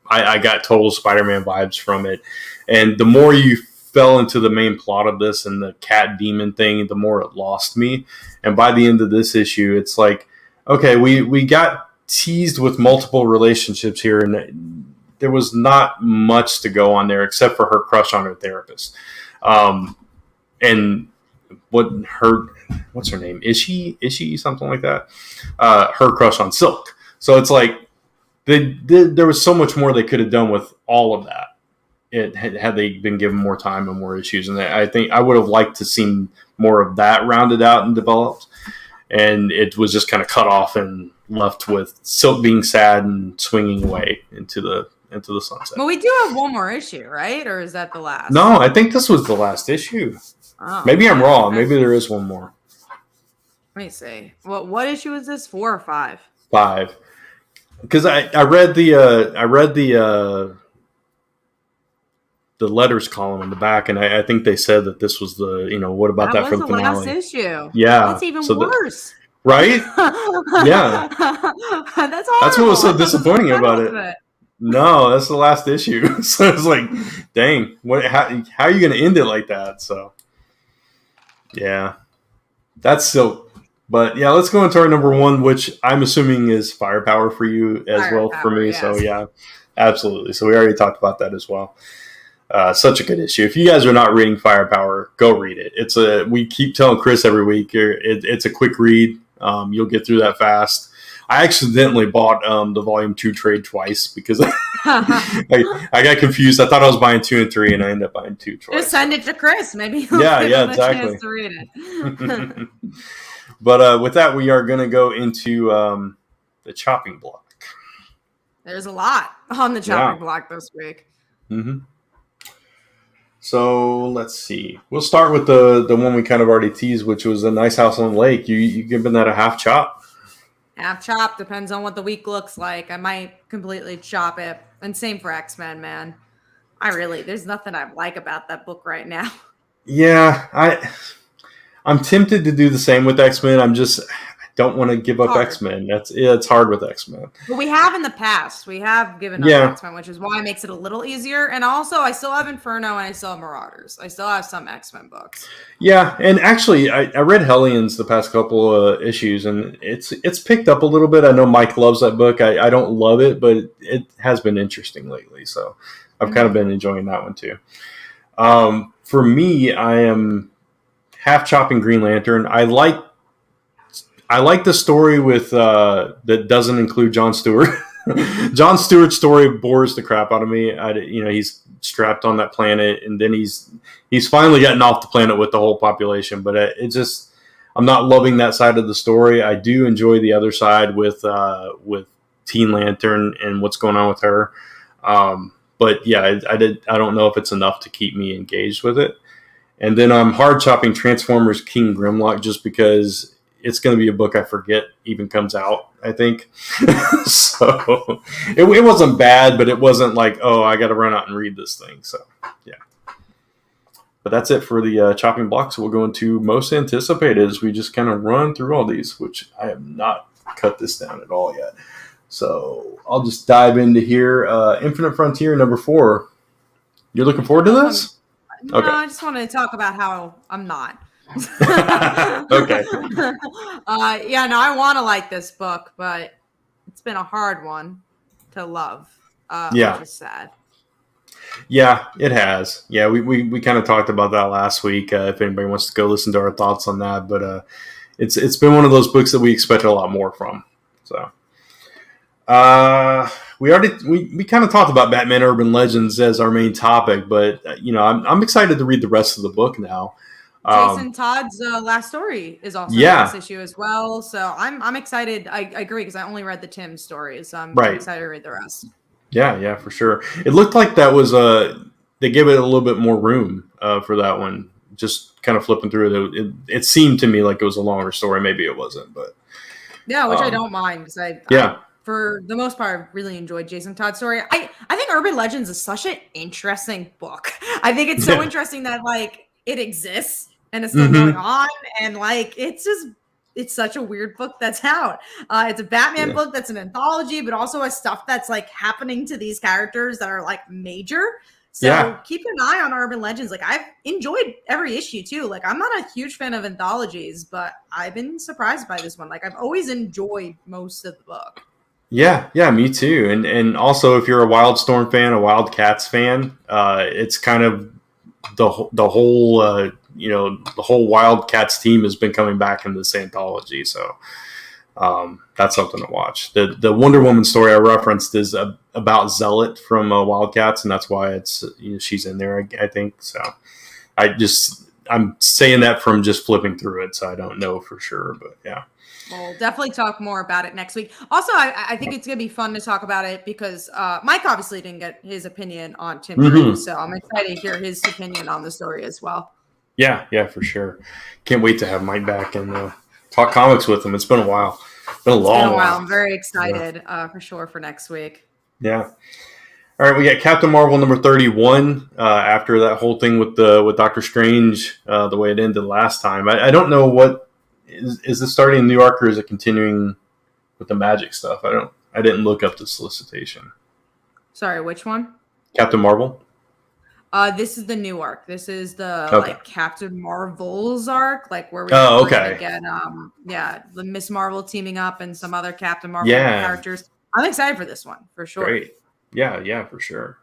I got total Spider-Man vibes from it. And the more you fell into the main plot of this and the cat demon thing, the more it lost me. And by the end of this issue, it's like, okay, we got teased with multiple relationships here, and there was not much to go on there except for her crush on her therapist. And what's her name? Is she something like that? Her crush on Silk. So it's like, there was so much more they could have done with all of that. Had they been given more time and more issues, and I think I would have liked to see more of that rounded out and developed. And it was just kind of cut off and left with Silk being sad and swinging away into the sunset. But we do have one more issue, right? Or is that the last? No, I think this was the last issue. Oh, maybe I'm wrong. Maybe there is one more. Let me see. What issue is this? 4 or 5? 5. Because I read the letters column in the back, and I think they said that this was the what about that for the finale? Last issue. Yeah, that's even worse. Right? Yeah, that's horrible. That's what was so disappointing about it. No, that's the last issue. So it's like, dang, how are you going to end it like that? So, yeah, that's Silk. But yeah, let's go into our number 1, which I'm assuming is Firepower for you as well for me. Yes. So yeah, absolutely. So we already talked about that as well. Such a good issue. If you guys are not reading Firepower, go read it. We keep telling Chris every week, it's a quick read. You'll get through that fast. I accidentally bought the volume 2 trade twice because I got confused. I thought I was buying 2 and 3, and I ended up buying 2 twice. Just send it to Chris. Maybe he'll give him a chance to read it. But with that, we are going to go into the chopping block. There's a lot on the chopping block this week. Mm-hmm. So let's see. We'll start with the one we kind of already teased, which was A Nice House on the Lake. You giving that a half chop? Half chop depends on what the week looks like. I might completely chop it. And same for X-Men, man. There's nothing I like about that book right now. Yeah, I'm tempted to do the same with X-Men. I don't want to give up X-Men. It's hard with X-Men. But we have in the past. We have given up X-Men, which is why it makes it a little easier. And also, I still have Inferno and I still have Marauders. I still have some X-Men books. Yeah, and actually, I read Hellions the past couple of issues, and it's picked up a little bit. I know Mike loves that book. I don't love it, but it has been interesting lately. So I've kind of been enjoying that one too. For me, I am half chopping Green Lantern. I like the story with that doesn't include Jon Stewart. Jon Stewart's story bores the crap out of me. He's strapped on that planet, and then he's finally gotten off the planet with the whole population. But I'm not loving that side of the story. I do enjoy the other side with Teen Lantern and what's going on with her. But yeah, I don't know if it's enough to keep me engaged with it. And then I'm hard chopping Transformers King Grimlock just because it's going to be a book I forget even comes out, I think. So it wasn't bad, but it wasn't like, oh, I got to run out and read this thing. So yeah. But that's it for the chopping block. So we'll go into most anticipated as we just kind of run through all these, which I have not cut this down at all yet. So I'll just dive into here. Infinite Frontier number 4. You're looking forward to this? No, okay. I just wanted to talk about how I'm not. Okay. I want to like this book, but it's been a hard one to love. Which is sad. Yeah, it has. Yeah, we kind of talked about that last week. If anybody wants to go listen to our thoughts on that, but it's been one of those books that we expected a lot more from. So, we kind of talked about Batman Urban Legends as our main topic, but I'm excited to read the rest of the book now. Jason Todd's last story is also in this issue as well, so I'm excited. I agree because I only read the Tim stories, so I'm excited to read the rest. Yeah, for sure. It looked like that was they gave it a little bit more room for that one. Just kind of flipping through it, it seemed to me like it was a longer story. Maybe it wasn't, but yeah, which I don't mind because I for the most part really enjoyed Jason Todd's story. I think Urban Legends is such an interesting book. I think it's so interesting that like it exists and it's still going on, and like it's such a weird book that's out. It's a Batman book that's an anthology, but also has stuff that's like happening to these characters that are like major. So keep an eye on Urban Legends. Like I've enjoyed every issue too. Like I'm not a huge fan of anthologies, but I've been surprised by this one. Like I've always enjoyed most of the book. Yeah, me too. And also if you're a Wildstorm fan, a Wildcats fan, it's kind of the whole the whole Wildcats team has been coming back in this anthology. So that's something to watch. The Wonder Woman story I referenced is about Zealot from Wildcats, and that's why it's she's in there, I think. So I'm saying that from just flipping through it, so I don't know for sure, but yeah. We'll definitely talk more about it next week. Also, I think it's going to be fun to talk about it because Mike obviously didn't get his opinion on Tim Drake, so I'm excited to hear his opinion on the story as well. Yeah, for sure. Can't wait to have Mike back and talk comics with him. It's been a while. It's been a long while. I'm very excited for sure for next week. Yeah. All right, we got Captain Marvel number 31 after that whole thing with Doctor Strange, the way it ended last time. I don't know what is this starting in New York or is it continuing with the magic stuff? I didn't look up the solicitation. Sorry, which one? Captain Marvel. This is the new arc. This is the like Captain Marvel's arc, like where we're going to get the Miss Marvel teaming up and some other Captain Marvel characters. I'm excited for this one for sure. Great. Yeah, for sure.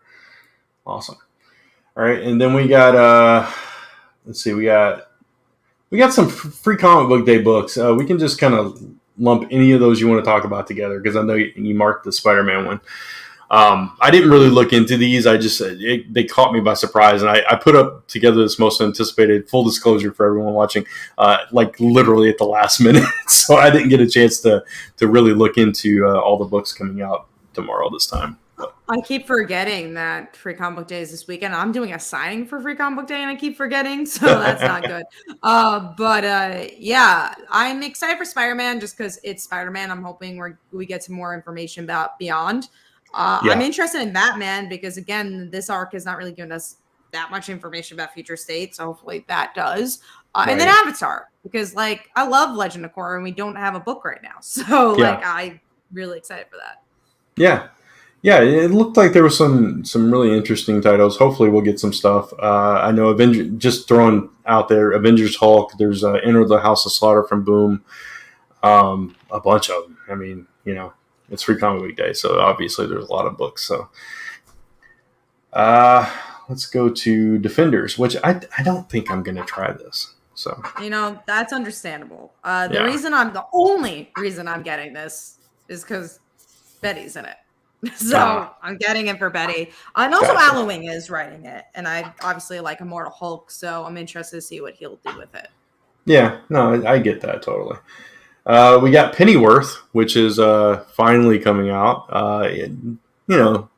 Awesome. All right, and then we got let's see, we got some free comic book day books. We can just kind of lump any of those you want to talk about together because I know you marked the Spider-Man one. I didn't really look into these. They caught me by surprise, and I put up together this most anticipated. Full disclosure for everyone watching, like literally at the last minute, so I didn't get a chance to really look into all the books coming out tomorrow this time. I keep forgetting that Free Comic Book Day is this weekend. I'm doing a signing for Free Comic Book Day, and I keep forgetting, so that's not good. But I'm excited for Spider-Man just because it's Spider-Man. I'm hoping we get some more information about Beyond. I'm interested in Batman because, again, this arc has not really given us that much information about Future State, so hopefully that does. And then Avatar, because, like, I love Legend of Korra, and we don't have a book right now. So, I'm really excited for that. Yeah, it looked like there was some really interesting titles. Hopefully we'll get some stuff. I know Avengers, just throwing out there, Avengers Hulk, there's Enter the House of Slaughter from Boom, a bunch of them. I mean, it's Free Comic Book Day, so obviously there's a lot of books. So let's go to Defenders, which I don't think I'm going to try this. So that's understandable. The only reason I'm getting this is because Betty's in it. So I'm getting it for Betty. And also Alowing is writing it. And I obviously like Immortal Hulk, so I'm interested to see what he'll do with it. Yeah, no, I get that totally. We got Pennyworth, which is finally coming out.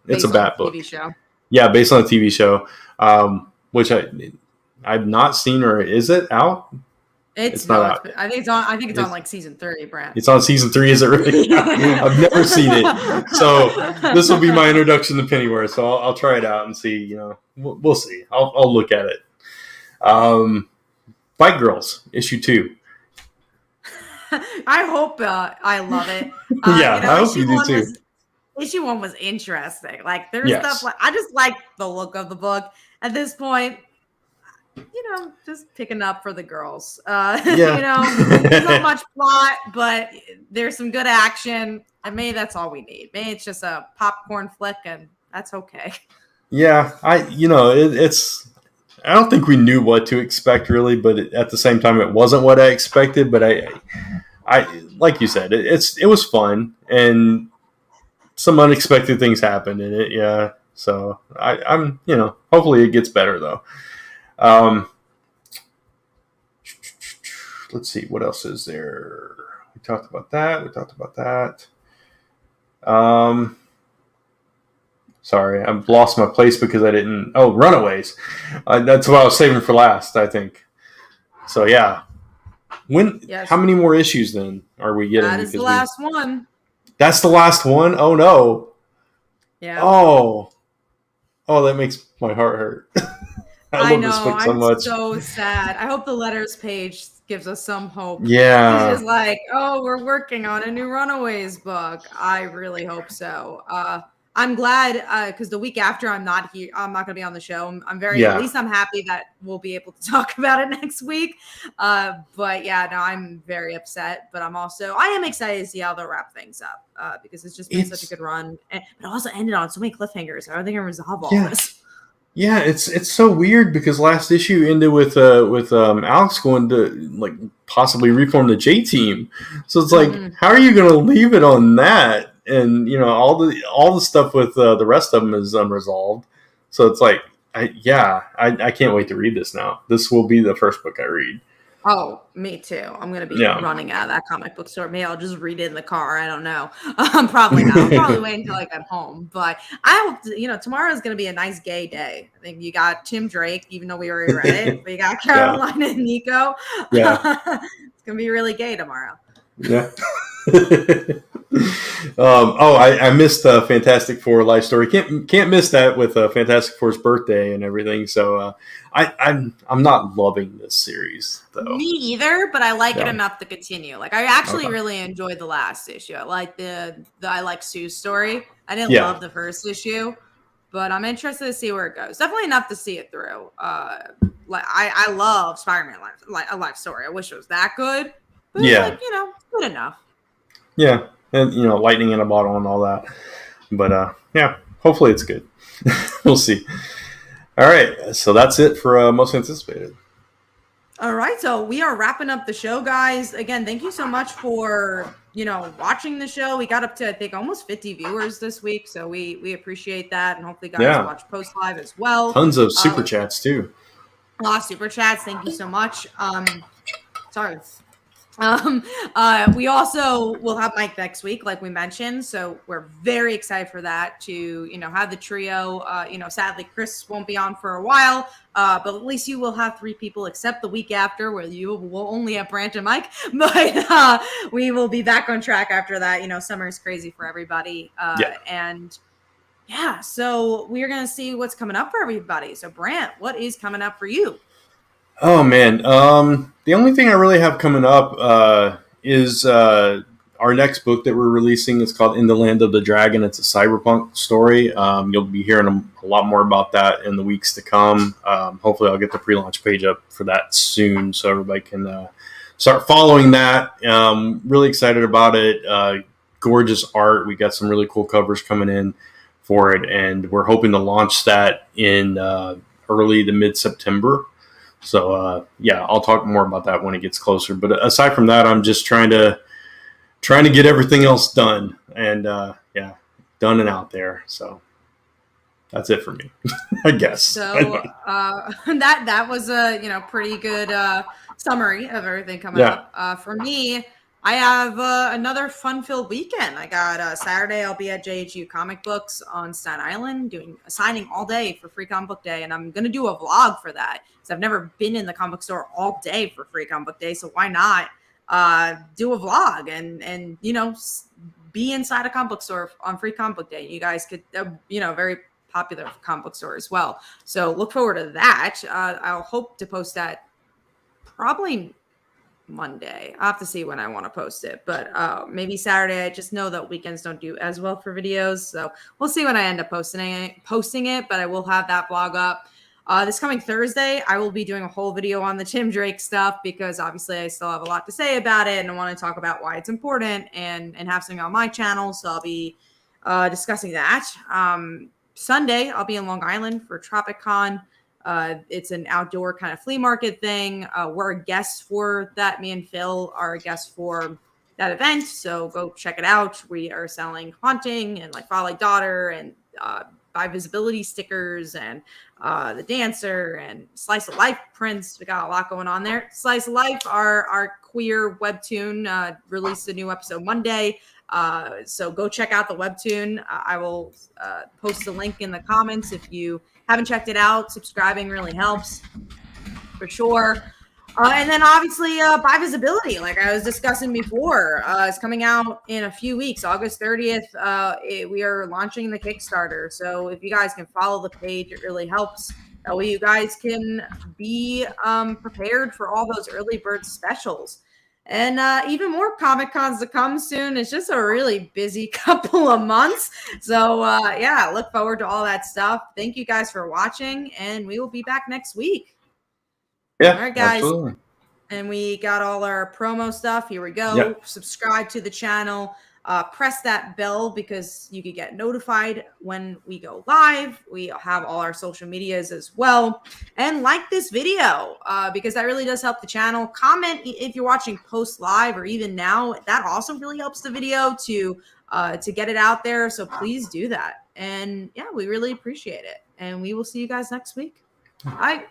It's a Bat book. TV show. Yeah, based on a TV show, which I've not seen, or is it out? It's not out. I think it's on like season 3, Brent. It's on season 3, is it really? I've never seen it. So this will be my introduction to Pennyworth. So I'll try it out and see, we'll see. I'll look at it. Fight Girls, issue 2. I hope I love it. I hope you do too. Issue 1 was interesting. Like there's stuff like I just like the look of the book at this point. Just picking up for the girls. There's not much plot, but there's some good action, and maybe that's all we need. Maybe it's just a popcorn flick, and that's okay. Yeah, it's. I don't think we knew what to expect really, but at the same time, it wasn't what I expected. But I like you said, it was fun, and some unexpected things happened in it. Yeah, so I'm hopefully it gets better though. Let's see, what else is there? We talked about that. Sorry, I've lost my place because I didn't. Oh, Runaways. That's what I was saving for last, I think. So yeah, how many more issues then are we getting? That is the last one. That's the last one. Oh no. Yeah. Oh, that makes my heart hurt. I know. I'm so sad. I hope the letters page gives us some hope. Yeah. It's just like, we're working on a new Runaways book. I really hope so. I'm glad because the week after I'm not here. I'm not going to be on the show. At least I'm happy that we'll be able to talk about it next week. But yeah, no, I'm very upset. But I am excited to see how they'll wrap things up because it's just been such a good run. But it also ended on so many cliffhangers. I don't think I resolve all this. Yeah, it's so weird because last issue ended with Alex going to like possibly reform the J team. So it's like, how are you going to leave it on that? And all the stuff with the rest of them is unresolved. So it's like, I can't wait to read this now. This will be the first book I read. Oh, me too. I'm going to be running out of that comic book store. Maybe I'll just read it in the car. I don't know. Probably not. I'll probably wait until I get home. But I hope, tomorrow is going to be a nice gay day. I think you got Tim Drake, even though we already read it. But you got Carolina and Nico. Yeah. It's going to be really gay tomorrow. Yeah. I missed Fantastic Four life story. Can't miss that with Fantastic Four's birthday and everything. So I'm not loving this series though. Me either, but I like it enough to continue. Like I actually really enjoyed the last issue. I like I like Sue's story. I didn't love the first issue, but I'm interested to see where it goes. Definitely enough to see it through. I love Spider-Man a life story. I wish it was that good, but it's good enough. Yeah. And, lightning in a bottle and all that. But, hopefully it's good. We'll see. All right. So that's it for Most Anticipated. All right. So we are wrapping up the show, guys. Again, thank you so much for, watching the show. We got up to, I think, almost 50 viewers this week. So we appreciate that. And hopefully guys watch Post Live as well. Tons of super chats, too. A lot of super chats. Thank you so much. Sorry. We also will have Mike next week, like we mentioned. So we're very excited for that to, have the trio. Sadly, Chris won't be on for a while, but at least you will have 3 people except the week after where you will only have Brant and Mike, but, we will be back on track after that. Summer is crazy for everybody. So we're going to see what's coming up for everybody. So Brant, what is coming up for you? Oh man, the only thing I really have coming up is our next book that we're releasing. It's called In the Land of the Dragon. It's a cyberpunk story. You'll be hearing a lot more about that in the weeks to come. Hopefully, I'll get the pre-launch page up for that soon, so everybody can start following that. Really excited about it. Gorgeous art. We got some really cool covers coming in for it, and we're hoping to launch that in early to mid-September. So I'll talk more about that when it gets closer. But aside from that, I'm just trying to get everything else done, and done and out there. So that's it for me, I guess. So that was a pretty good summary of everything coming up. For me, I have another fun-filled weekend. I got Saturday. I'll be at JHU Comic Books on Staten Island doing a signing all day for Free Comic Book Day, and I'm gonna do a vlog for that because I've never been in the comic store all day for Free Comic Book Day. So why not do a vlog and be inside a comic book store on Free Comic Book Day? You guys could very popular comic book store as well. So look forward to that. I'll hope to post that probably Monday. I'll have to see when I want to post it, but maybe Saturday. I just know that weekends don't do as well for videos, so we'll see when I end up posting it. But I will have that vlog up this coming Thursday. I will be doing a whole video on the Tim Drake stuff because obviously I still have a lot to say about it, and I want to talk about why it's important and have something on my channel. So I'll be discussing that. Sunday, I'll be in Long Island for TropicCon. It's an outdoor kind of flea market thing. We're a guest for that. Me and Phil are a guest for that event. So go check it out. We are selling Haunting and like Father Like Daughter and By Visibility stickers and The Dancer and Slice of Life prints. We got a lot going on there. Slice of Life, our queer webtoon, released a new episode Monday. So go check out the webtoon. I will post a link in the comments if you haven't checked it out. Subscribing really helps for sure. And then obviously By Visibility, like I was discussing before, is coming out in a few weeks, August 30th. We are launching the Kickstarter. So if you guys can follow the page, it really helps. That way you guys can be prepared for all those early bird specials. And even more Comic Cons to come soon. It's just a really busy couple of months. So, yeah, look forward to all that stuff. Thank you guys for watching, and we will be back next week. Yeah, all right, guys. Absolutely. And we got all our promo stuff. Here we go. Yep. Subscribe to the channel. Press that bell because you can get notified when we go live. We have all our social medias as well. And like this video because that really does help the channel. Comment if you're watching post live or even now. That also really helps the video to get it out there. So please do that. And yeah, we really appreciate it. And we will see you guys next week. Bye.